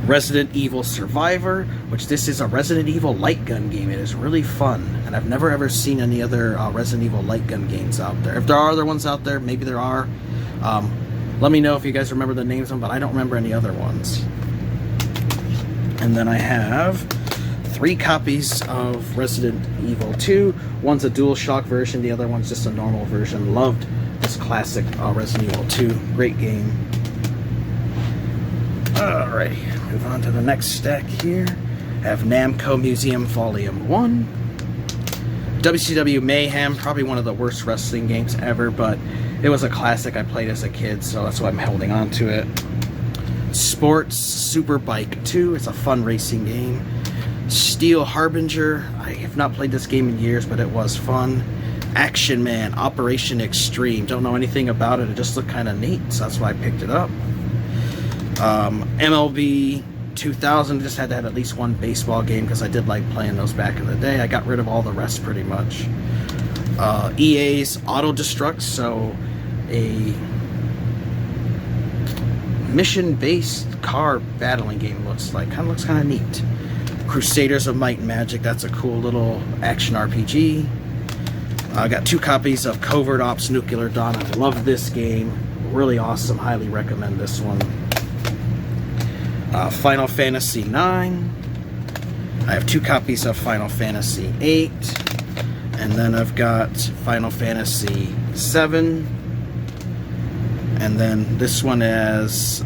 Resident Evil Survivor, which this is a Resident Evil light gun game. It is really fun, and I've never ever seen any other Resident Evil light gun games out there. If there are other ones out there, maybe there are. Let me know if you guys remember the names of them, but I don't remember any other ones. And then I have 3 copies of Resident Evil 2. One's a DualShock version, the other one's just a normal version. Loved this classic Resident Evil 2. Great game. Alrighty, move on to the next stack here. I have Namco Museum Volume 1. WCW Mayhem, probably one of the worst wrestling games ever, but it was a classic I played as a kid, so that's why I'm holding on to it. Sports Superbike 2, it's a fun racing game. Steel Harbinger, I have not played this game in years, but it was fun. Action Man Operation Extreme, don't know anything about it, it just looked kind of neat, so that's why I picked it up. MLB 2000, just had to have at least one baseball game because I did like playing those back in the day. I got rid of all the rest pretty much. EA's Auto Destruct, so a mission-based car battling game looks like. Looks kind of neat. Crusaders of Might and Magic, that's a cool little action RPG. I got 2 copies of Covert Ops Nuclear Dawn. I love this game. Really awesome. Highly recommend this one. Final Fantasy 9. I have 2 copies of Final Fantasy 8. And then I've got Final Fantasy 7. And then this one is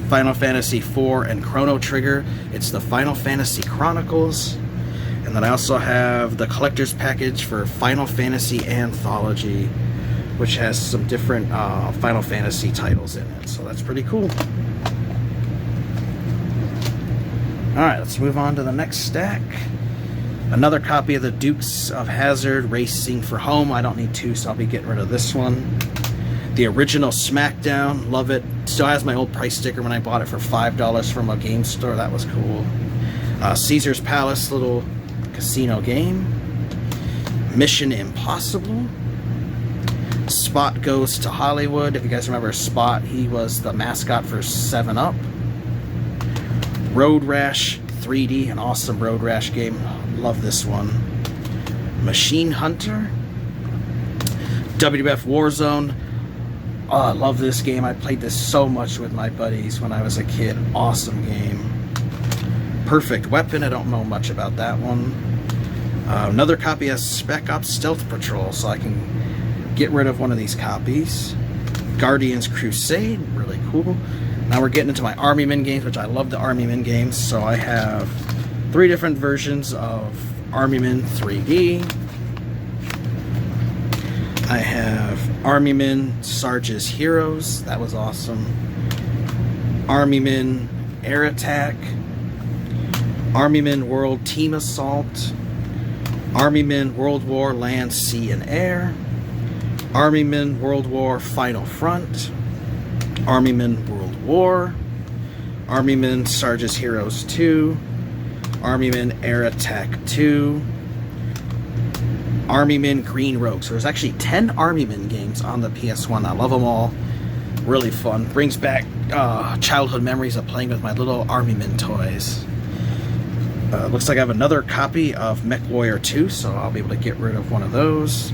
Final Fantasy 4 and Chrono Trigger. It's the Final Fantasy Chronicles. And then I also have the collector's package for Final Fantasy Anthology, which has some different Final Fantasy titles in it. So that's pretty cool. Alright, let's move on to the next stack. Another copy of the Dukes of Hazzard Racing for Home. I don't need 2, so I'll be getting rid of this one. The original SmackDown, love it. Still has my old price sticker when I bought it for $5 from a game store. That was cool. Caesar's Palace, little casino game. Mission Impossible. Spot Goes to Hollywood. If you guys remember Spot, he was the mascot for 7-Up. Road Rash 3D, an awesome Road Rash game. Love this one. Machine Hunter. WWF Warzone. Oh, I love this game. I played this so much with my buddies when I was a kid. Awesome game. Perfect Weapon. I don't know much about that one. Another copy of Spec Ops Stealth Patrol, so I can get rid of one of these copies. Guardians Crusade. Really cool. Now we're getting into my Army Men games, which I love the Army Men games. So I have 3 different versions of Army Men 3D. I have Army Men Sarge's Heroes. That was awesome. Army Men Air Attack. Army Men World Team Assault. Army Men World War Land, Sea, and Air. Army Men World War Final Front. Army Men World War. Army Men Sarge's Heroes 2. Army Men Air Attack 2. Army Men Green Rogue. So there's actually 10 Army Men games on the PS1. I love them all. Really fun. Brings back childhood memories of playing with my little Army Men toys. Looks like I have another copy of MechWarrior 2, so I'll be able to get rid of one of those.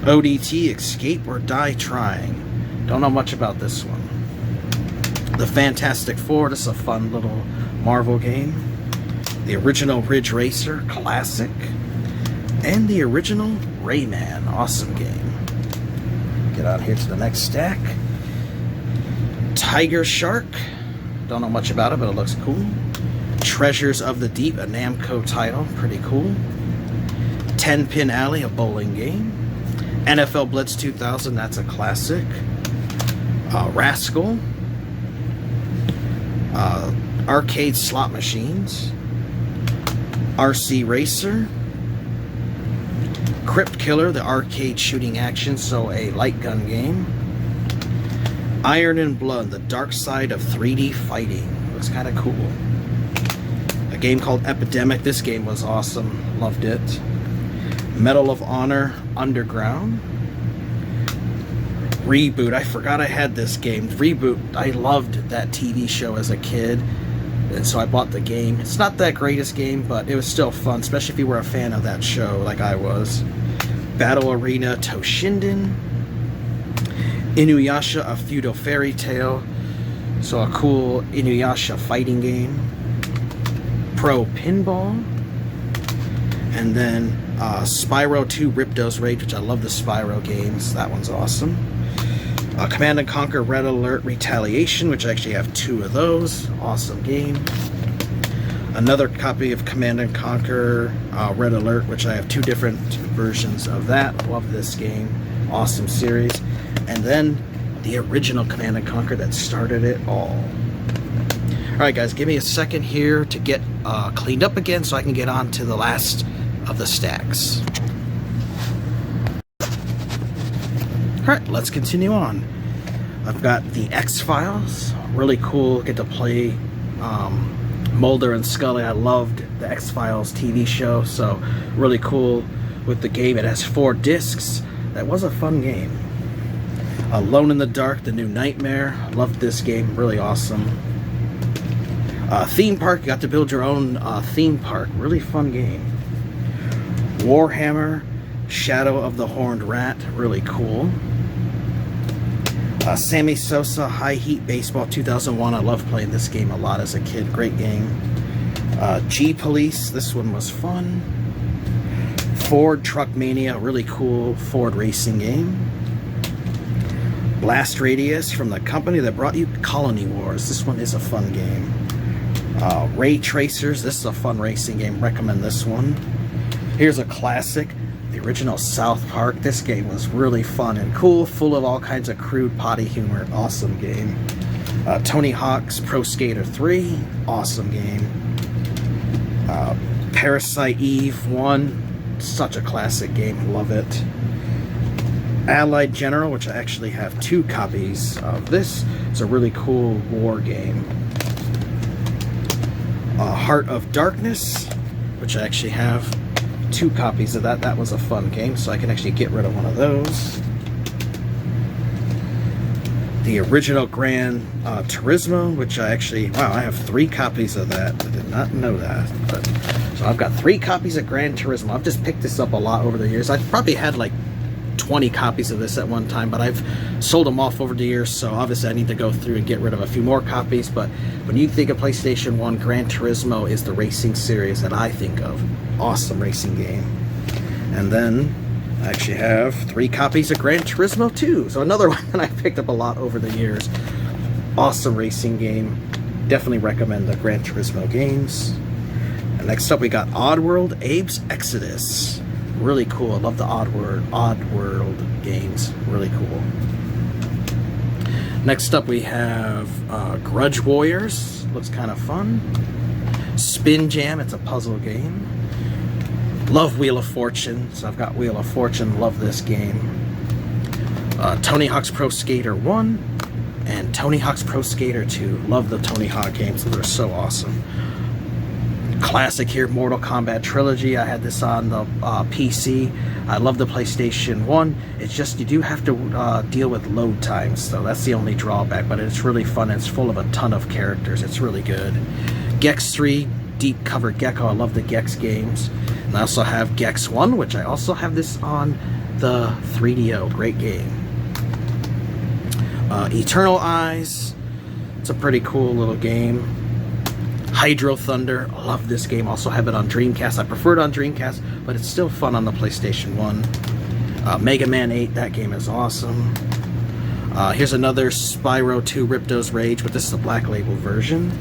ODT, Escape or Die Trying. Don't know much about this one. The Fantastic Four, this is a fun little Marvel game. The original Ridge Racer, classic. And the original Rayman, awesome game. Get out here to the next stack. Tiger Shark. Don't know much about it, but it looks cool. Treasures of the Deep, a Namco title, pretty cool. 10 Pin Alley, a bowling game. NFL Blitz 2000, that's a classic. Rascal. Arcade slot machines. RC Racer, Crypt Killer, the arcade shooting action, so a light gun game. Iron and Blood, the dark side of 3D fighting. Looks kind of cool. A game called Epidemic. This game was awesome. Loved it. Medal of Honor Underground. Reboot. I forgot I had this game. Reboot. I loved that TV show as a kid, and so I bought the game. It's not that greatest game, but it was still fun, especially if you were a fan of that show like I was. Battle Arena Toshinden. Inuyasha, a feudal fairy tale. So a cool Inuyasha fighting game. Pro Pinball. And then Spyro 2 Ripto's Rage, which I love the Spyro games. That one's awesome. Command & Conquer Red Alert Retaliation, which I actually have 2 of those. Awesome game. Another copy of Command & Conquer Red Alert, which I have 2 different versions of that. Love this game. Awesome series. And then the original Command & Conquer that started it all. Alright guys, give me a second here to get cleaned up again so I can get on to the last of the stacks. Alright, let's continue on. I've got the X-Files. Really cool. Get to play Mulder and Scully. I loved the X-Files TV show, so really cool with the game. It has 4 discs. That was a fun game. Alone in the Dark, The New Nightmare. Loved this game. Really awesome. Theme Park. You got to build your own theme park. Really fun game. Warhammer Shadow of the Horned Rat. Really cool. Sammy Sosa High Heat Baseball 2001. I loved playing this game a lot as a kid. Great game. G-Police. This one was fun. Ford Truck Mania. Really cool Ford racing game. Blast Radius, from the company that brought you Colony Wars. This one is a fun game. Ray Tracers. This is a fun racing game. Recommend this one. Here's a classic. The original South Park. This game was really fun and cool, full of all kinds of crude potty humor. Awesome game. Tony Hawk's Pro Skater 3. Awesome game. Parasite Eve 1. Such a classic game. Love it. Allied General, which I actually have 2 copies of this. It's a really cool war game. Heart of Darkness, which I actually have 2 copies of that. That was a fun game, so I can actually get rid of one of those. The original Gran Turismo, which I actually, wow, I have 3 copies of that. I did not know that. But so I've got 3 copies of Gran Turismo. I've just picked this up a lot over the years. I've probably had like 20 copies of this at one time, but I've sold them off over the years, so obviously I need to go through and get rid of a few more copies. But when you think of PlayStation 1, Gran Turismo is the racing series that I think of. Awesome racing game. And then I actually have 3 copies of Gran Turismo 2, so another one that I picked up a lot over the years. Awesome racing game. Definitely recommend the Gran Turismo games. And next up we got Oddworld Abe's Exodus. Really cool. I love the Oddworld games. Really cool. Next up we have Grudge Warriors. Looks kind of fun. Spin Jam. It's a puzzle game. Love Wheel of Fortune. So I've got Wheel of Fortune. Love this game. Tony Hawk's Pro Skater 1 and Tony Hawk's Pro Skater 2. Love the Tony Hawk games. They're so awesome. Classic here, Mortal Kombat Trilogy. I had this on the PC. I love the PlayStation 1. It's just you do have to deal with load times, so that's the only drawback, but it's really fun. It's full of a ton of characters. It's really good. Gex 3, Deep Cover Gecko. I love the Gex games. And I also have Gex 1, which I also have this on the 3DO. Great game. Eternal Eyes. It's a pretty cool little game. Hydro Thunder, I love this game. Also have it on Dreamcast. I prefer it on Dreamcast, but it's still fun on the PlayStation 1. Mega Man 8, that game is awesome. Here's another Spyro 2 Ripto's Rage, but this is the Black Label version.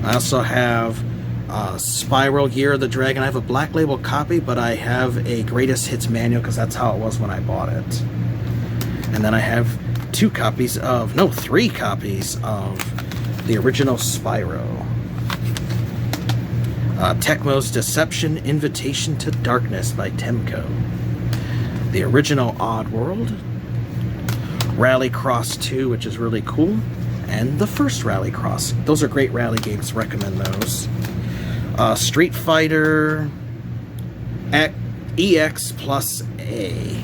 I also have Spyro Year of the Dragon. I have a Black Label copy, but I have a Greatest Hits manual because that's how it was when I bought it. And then I have 3 copies of the original Spyro. Tecmo's Deception Invitation to Darkness by Temco. The original Oddworld. Rallycross 2, which is really cool. And the first Rallycross. Those are great rally games. Recommend those. Street Fighter EX plus A.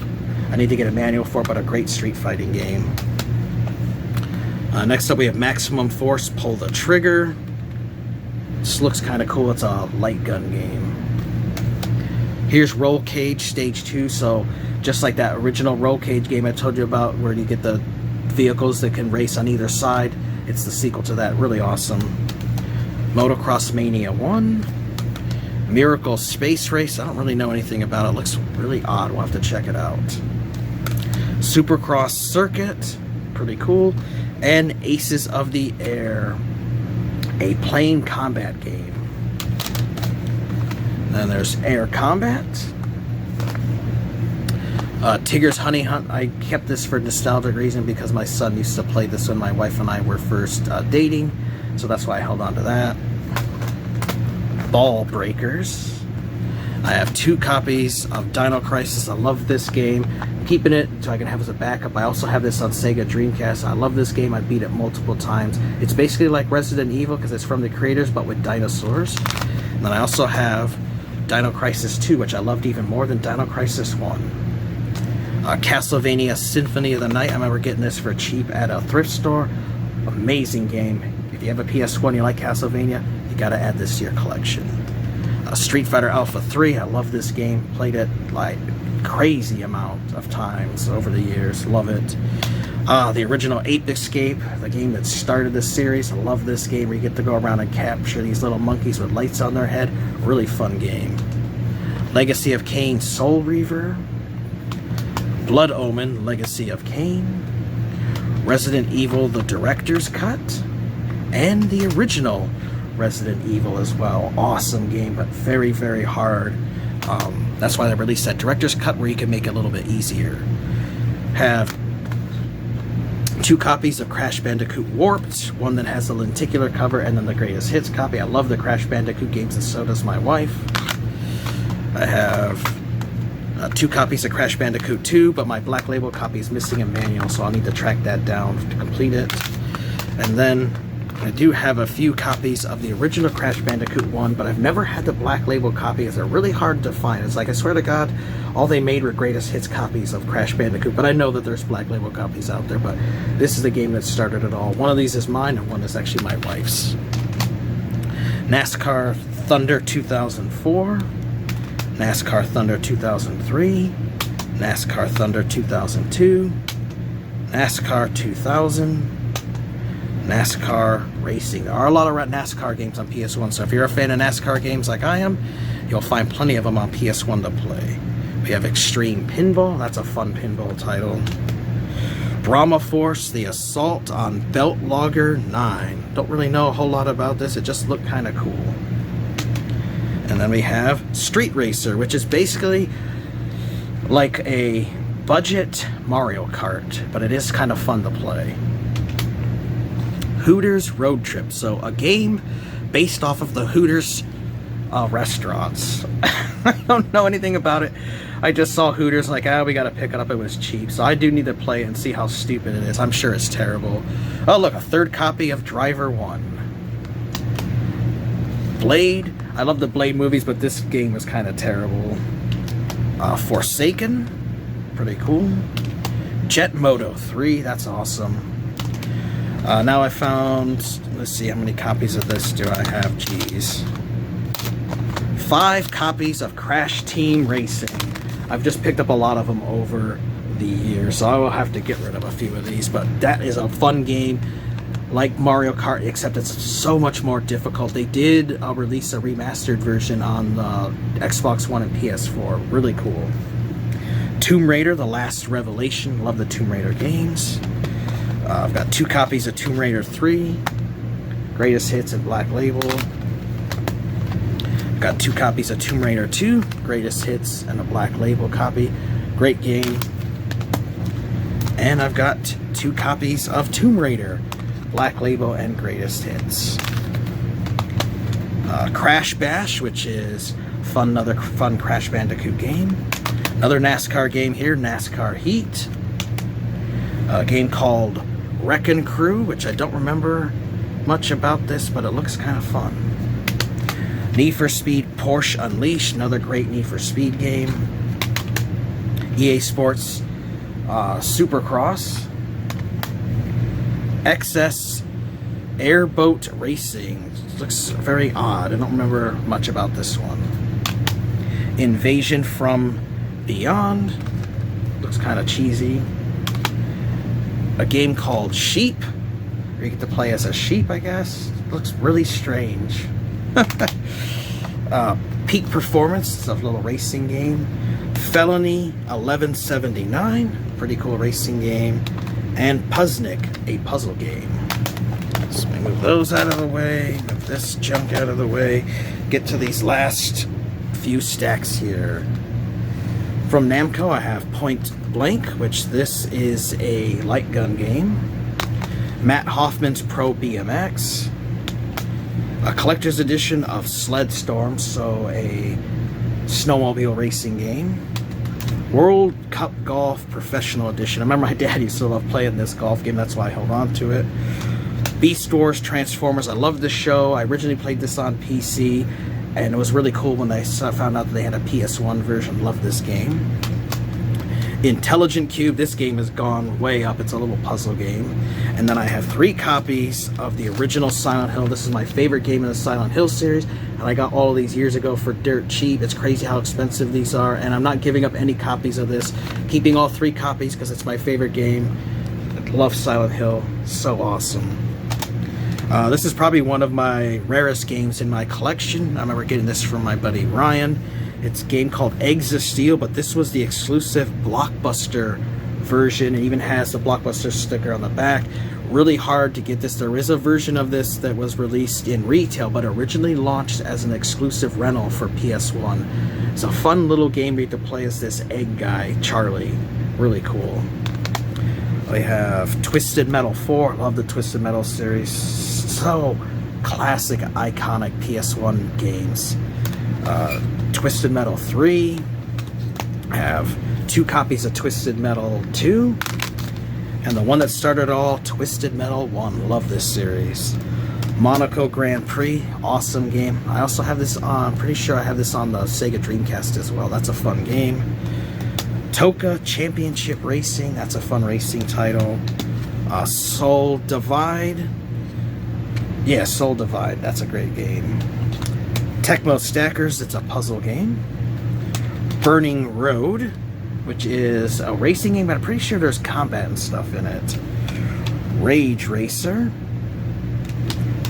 I need to get a manual for it, but a great street fighting game. Next up we have Maximum Force, Pull the Trigger. This looks kind of cool. It's a light gun game. Here's Roll Cage Stage 2. So just like that original Roll Cage game I told you about, where you get the vehicles that can race on either side, it's the sequel to that. Really awesome. Motocross Mania 1. Miracle Space Race. I don't really know anything about it. It looks really odd. We'll have to check it out. Supercross Circuit. Pretty cool. And Aces of the Air. A plane combat game. Then there's Air Combat. Tigger's Honey Hunt. I kept this for nostalgic reason because my son used to play this when my wife and I were first dating. So that's why I held on to that. Ball Breakers. I have 2 copies of Dino Crisis. I love this game. I'm keeping it so I can have as a backup. I also have this on Sega Dreamcast. I love this game. I beat it multiple times. It's basically like Resident Evil because it's from the creators but with dinosaurs. And then I also have Dino Crisis 2, which I loved even more than Dino Crisis 1. Castlevania Symphony of the Night. I remember getting this for cheap at a thrift store. Amazing game. If you have a PS1, you like Castlevania, you gotta add this to your collection. Street Fighter Alpha 3. I love this game. Played it like crazy amount of times over the years. Love it. The original Ape Escape, the game that started this series. I love this game where you get to go around and capture these little monkeys with lights on their head. Really fun game. Legacy of Kain Soul Reaver. Blood Omen, Legacy of Kain. Resident Evil, the Director's Cut. And the original Resident Evil as well. Awesome game, but very, very hard. That's why they released that Director's Cut where you can make it a little bit easier. Have 2 copies of Crash Bandicoot Warped. One that has the lenticular cover and then the Greatest Hits copy. I love the Crash Bandicoot games and so does my wife. I have 2 copies of Crash Bandicoot 2, but my Black Label copy is missing a manual, so I'll need to track that down to complete it. And then I do have a few copies of the original Crash Bandicoot 1, but I've never had the Black Label copies. They're really hard to find. It's like, I swear to God, all they made were Greatest Hits copies of Crash Bandicoot, but I know that there's Black Label copies out there, but this is the game that started it all. One of these is mine, and one is actually my wife's. NASCAR Thunder 2004. NASCAR Thunder 2003, NASCAR Thunder 2002, NASCAR 2000, NASCAR Racing. There are a lot of NASCAR games on PS1, so if you're a fan of NASCAR games like I am, you'll find plenty of them on PS1 to play. We have Extreme Pinball. That's a fun pinball title. Brahma Force, The Assault on Belt Logger 9. Don't really know a whole lot about this. It just looked kind of cool. And then we have Street Racer, which is basically like a budget Mario Kart, but it is kind of fun to play. Hooters Road Trip. So a game based off of the Hooters restaurants. I don't know anything about it. I just saw Hooters, like, we gotta pick it up. It was cheap. So I do need to play it and see how stupid it is. I'm sure it's terrible. Oh, look, a 3rd copy of Driver 1. Blade. I love the Blade movies, but this game was kind of terrible. Forsaken. Pretty cool. Jet Moto 3. That's awesome. Now I found, let's see, how many copies of this do I have? Jeez. 5 copies of Crash Team Racing. I've just picked up a lot of them over the years, so I will have to get rid of a few of these, but that is a fun game. Like Mario Kart, except it's so much more difficult. They did release a remastered version on the Xbox One and PS4. Really cool. Tomb Raider, The Last Revelation. Love the Tomb Raider games. I've got 2 copies of Tomb Raider 3. Greatest Hits and Black Label. I've got 2 copies of Tomb Raider 2. Greatest Hits and a Black Label copy. Great game. And I've got 2 copies of Tomb Raider. Black Label and Greatest Hits. Crash Bash, which is another fun Crash Bandicoot game. Another NASCAR game here, NASCAR Heat. A game called Wreckin' Crew, which I don't remember much about this, but it looks kind of fun. Need for Speed Porsche Unleashed, another great Need for Speed game. EA Sports Supercross. XS Airboat Racing. Looks very odd. I don't remember much about this one. Invasion from Beyond. Looks kind of cheesy. A game called Sheep, where you get to play as a sheep, I guess. Looks really strange. Peak Performance, it's a little racing game. Felony 1179, pretty cool racing game. And Puzznik, a puzzle game. So let me move those out of the way, move this junk out of the way, get to these last few stacks here. From Namco, I have Point Blank, which this is a light gun game. Matt Hoffman's Pro BMX. A collector's edition of Sled Storm, so a snowmobile racing game. World Cup Golf Professional Edition. I remember my dad used to love playing this golf game, that's why I held on to it. Beast Wars Transformers. I love this show. I originally played this on PC, and it was really cool when I found out that they had a PS1 version. Love this game. Intelligent Cube. This game has gone way up. It's a little puzzle game. And then I have 3 copies of the original Silent Hill. This is my favorite game in the Silent Hill series, and I got all of these years ago for dirt cheap. It's crazy how expensive these are, and I'm not giving up any copies of this. Keeping all 3 copies because it's my favorite game. I love Silent Hill. So awesome. This is probably one of my rarest games in my collection. I remember getting this from my buddy Ryan. It's a game called Eggs of Steel, but this was the exclusive Blockbuster version. It even has the Blockbuster sticker on the back. Really hard to get this. There is a version of this that was released in retail, but originally launched as an exclusive rental for PS1. It's a fun little game where you get to play as this egg guy, Charlie. Really cool. We have Twisted Metal 4. Love the Twisted Metal series. So classic, iconic PS1 games. Twisted Metal 3. I have 2 copies of Twisted Metal 2. And the one that started all, Twisted Metal 1. Love this series. Monaco Grand Prix. Awesome game. I also have this on, I'm pretty sure I have this on the Sega Dreamcast as well. That's a fun game. Toka Championship Racing. That's a fun racing title. Soul Divide. Yeah, Soul Divide. That's a great game. Tecmo Stackers. It's a puzzle game. Burning Road, which is a racing game, but I'm pretty sure there's combat and stuff in it. Rage Racer.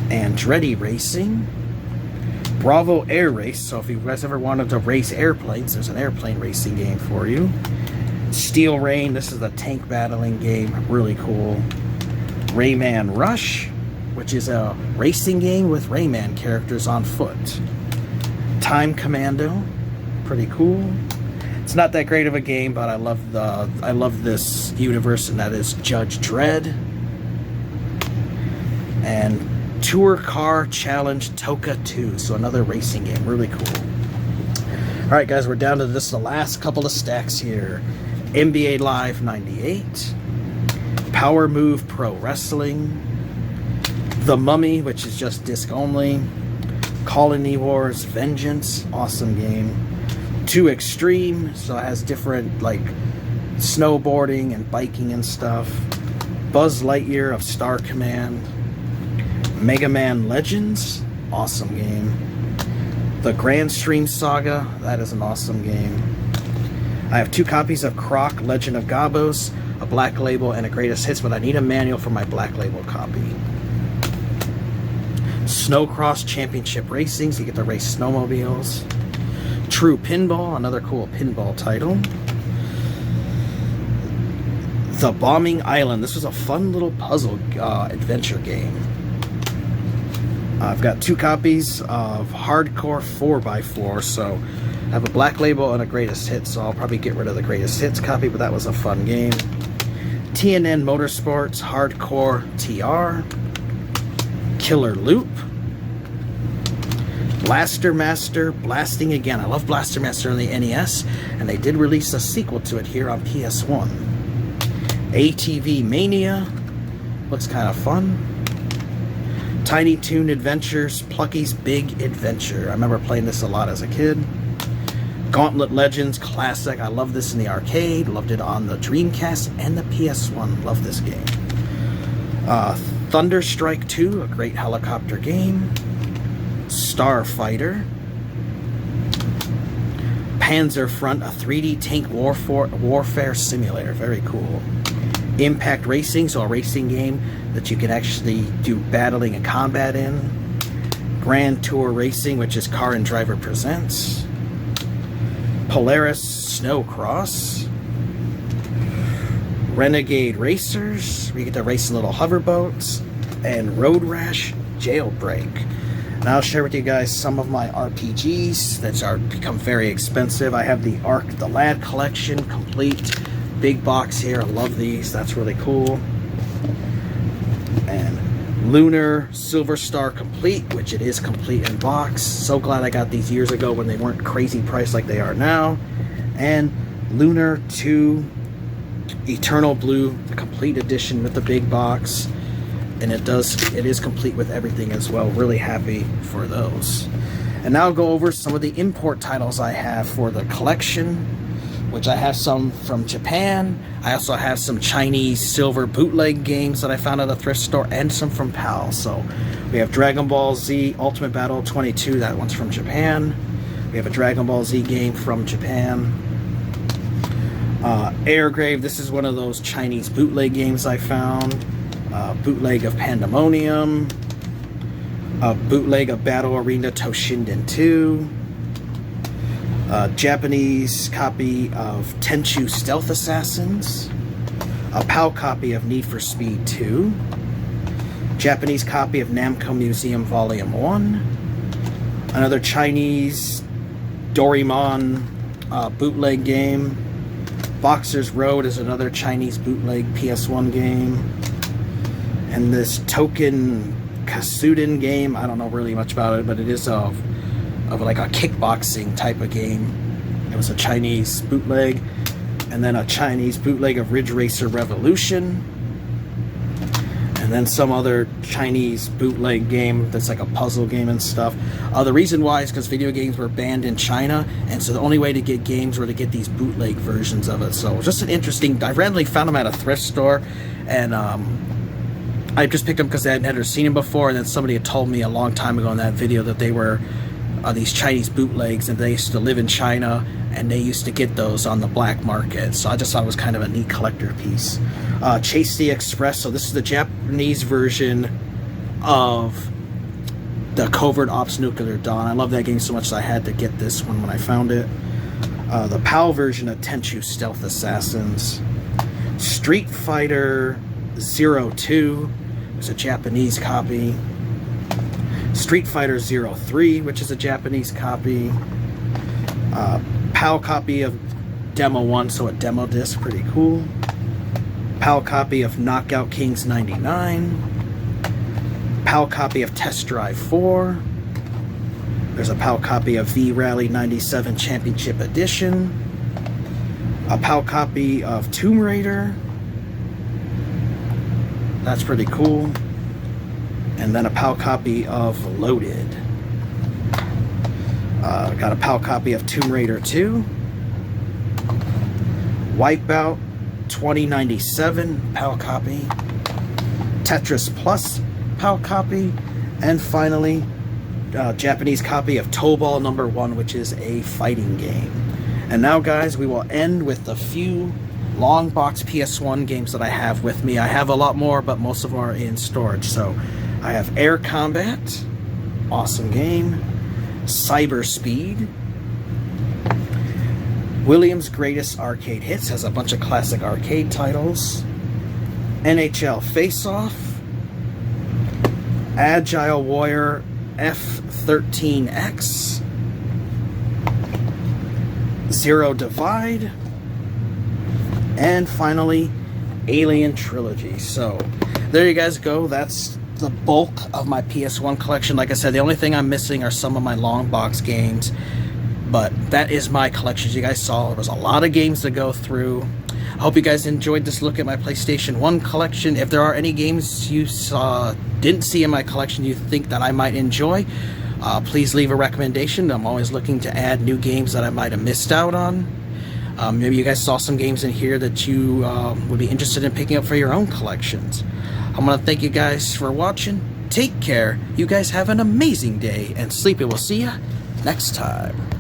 Andretti Racing. Bravo Air Race. So if you guys ever wanted to race airplanes, there's an airplane racing game for you. Steel Rain. This is a tank battling game. Really cool. Rayman Rush, which is a racing game with Rayman characters on foot. Time Commando. Pretty cool. It's not that great of a game, but I love this universe, and that is Judge Dredd. And Tour Car Challenge Toka 2, so another racing game. Really cool. Alright guys, we're down to this, the last couple of stacks here. NBA Live 98. Power Move Pro Wrestling. The Mummy, which is just disc only. Colony Wars Vengeance. Awesome game. 2 Extreme, so it has different like snowboarding and biking and stuff. Buzz Lightyear of Star Command. Mega Man Legends, awesome game. The Grand Stream Saga, that is an awesome game. I have 2 copies of Croc Legend of Gabos, a Black Label, and a Greatest Hits, but I need a manual for my Black Label copy. Snowcross Championship Racing, so you get to race snowmobiles. True Pinball, another cool pinball title. The Bombing Island. This was a fun little puzzle adventure game. I've got 2 copies of Hardcore 4x4, so I have a Black Label and a Greatest Hits, so I'll probably get rid of the Greatest Hits copy, but that was a fun game. TNN Motorsports Hardcore TR. Killer Loop. Blaster Master Blasting Again. I love Blaster Master on the NES, and they did release a sequel to it here on PS1. ATV Mania. Looks kind of fun. Tiny Toon Adventures, Plucky's Big Adventure. I remember playing this a lot as a kid. Gauntlet Legends Classic. I love this in the arcade. Loved it on the Dreamcast and the PS1. Love this game. Thunder Strike 2, a great helicopter game. Starfighter. Panzer Front, a 3D tank warfare simulator. Very cool. Impact Racing, so a racing game that you can actually do battling and combat in. Grand Tour Racing, which is Car and Driver Presents. Polaris Snowcross. Renegade Racers, where you get to race in little hoverboats. And Road Rash Jailbreak. And I'll share with you guys some of my RPGs that are become very expensive. I have the Ark the Lad collection, complete. Big box here. I love these. That's really cool. And Lunar Silver Star Complete, which it is complete in box. So glad I got these years ago when they weren't crazy priced like they are now. And Lunar 2 Eternal Blue, the complete edition with the big box. And it is complete with everything as well. Really happy for those. And now I'll go over some of the import titles I have for the collection, which I have some from Japan. I also have some Chinese silver bootleg games that I found at a thrift store, and some from PAL. So we have Dragon Ball Z Ultimate Battle 22, that one's from Japan. We have a Dragon Ball Z game from Japan. Airgrave, this is one of those Chinese bootleg games I found. Bootleg of Pandemonium. A bootleg of Battle Arena Toshinden 2. Japanese copy of Tenchu Stealth Assassins. A PAL copy of Need for Speed 2. Japanese copy of Namco Museum Volume 1. Another Chinese Doraemon bootleg game. Boxer's Road is another Chinese bootleg PS1 game. And this Token Kasuden game, I don't know really much about it, but it is of like a kickboxing type of game. It was a Chinese bootleg. And then a Chinese bootleg of Ridge Racer Revolution. And then some other Chinese bootleg game that's like a puzzle game and stuff. The reason why is because video games were banned in China, and so the only way to get games were to get these bootleg versions of it. So just an interesting, I randomly found them at a thrift store, and I just picked them because I had never seen them before, and then somebody had told me a long time ago in that video that they were these Chinese bootlegs, and they used to live in China, and they used to get those on the black market. So I just thought it was kind of a neat collector piece. Chase the Express, so this is the Japanese version of the Covert Ops Nuclear Dawn. I love that game so much that I had to get this one when I found it. The PAL version of Tenchu Stealth Assassins. Street Fighter 02, there's a Japanese copy. Street Fighter 03, which is a Japanese copy. PAL copy of Demo 1, so a demo disc, pretty cool. PAL copy of Knockout Kings 99. PAL copy of Test Drive 4. There's a PAL copy of V-Rally 97 Championship Edition. A PAL copy of Tomb Raider. That's pretty cool. And then a PAL copy of Loaded. Got a PAL copy of Tomb Raider 2. Wipeout 2097 PAL copy. Tetris Plus PAL copy. And finally, Japanese copy of Tobal No. 1, which is a fighting game. And now, guys, we will end with a few long box PS1 games that I have with me. I have a lot more, but most of them are in storage. So I have Air Combat, awesome game. Cyber Speed. Williams' Greatest Arcade Hits has a bunch of classic arcade titles. NHL Face Off. Agile Warrior F13X. Zero Divide. And finally, Alien Trilogy. So there you guys go. That's the bulk of my PS1 collection. Like I said, the only thing I'm missing are some of my long box games, but that is my collection. As you guys saw, there was a lot of games to go through. I hope you guys enjoyed this look at my PlayStation 1 collection. If there are any games you didn't see in my collection you think that I might enjoy, please leave a recommendation. I'm always looking to add new games that I might have missed out on. Maybe you guys saw some games in here that you would be interested in picking up for your own collections. I want to thank you guys for watching. Take care. You guys have an amazing day, and Sleepy will see you next time.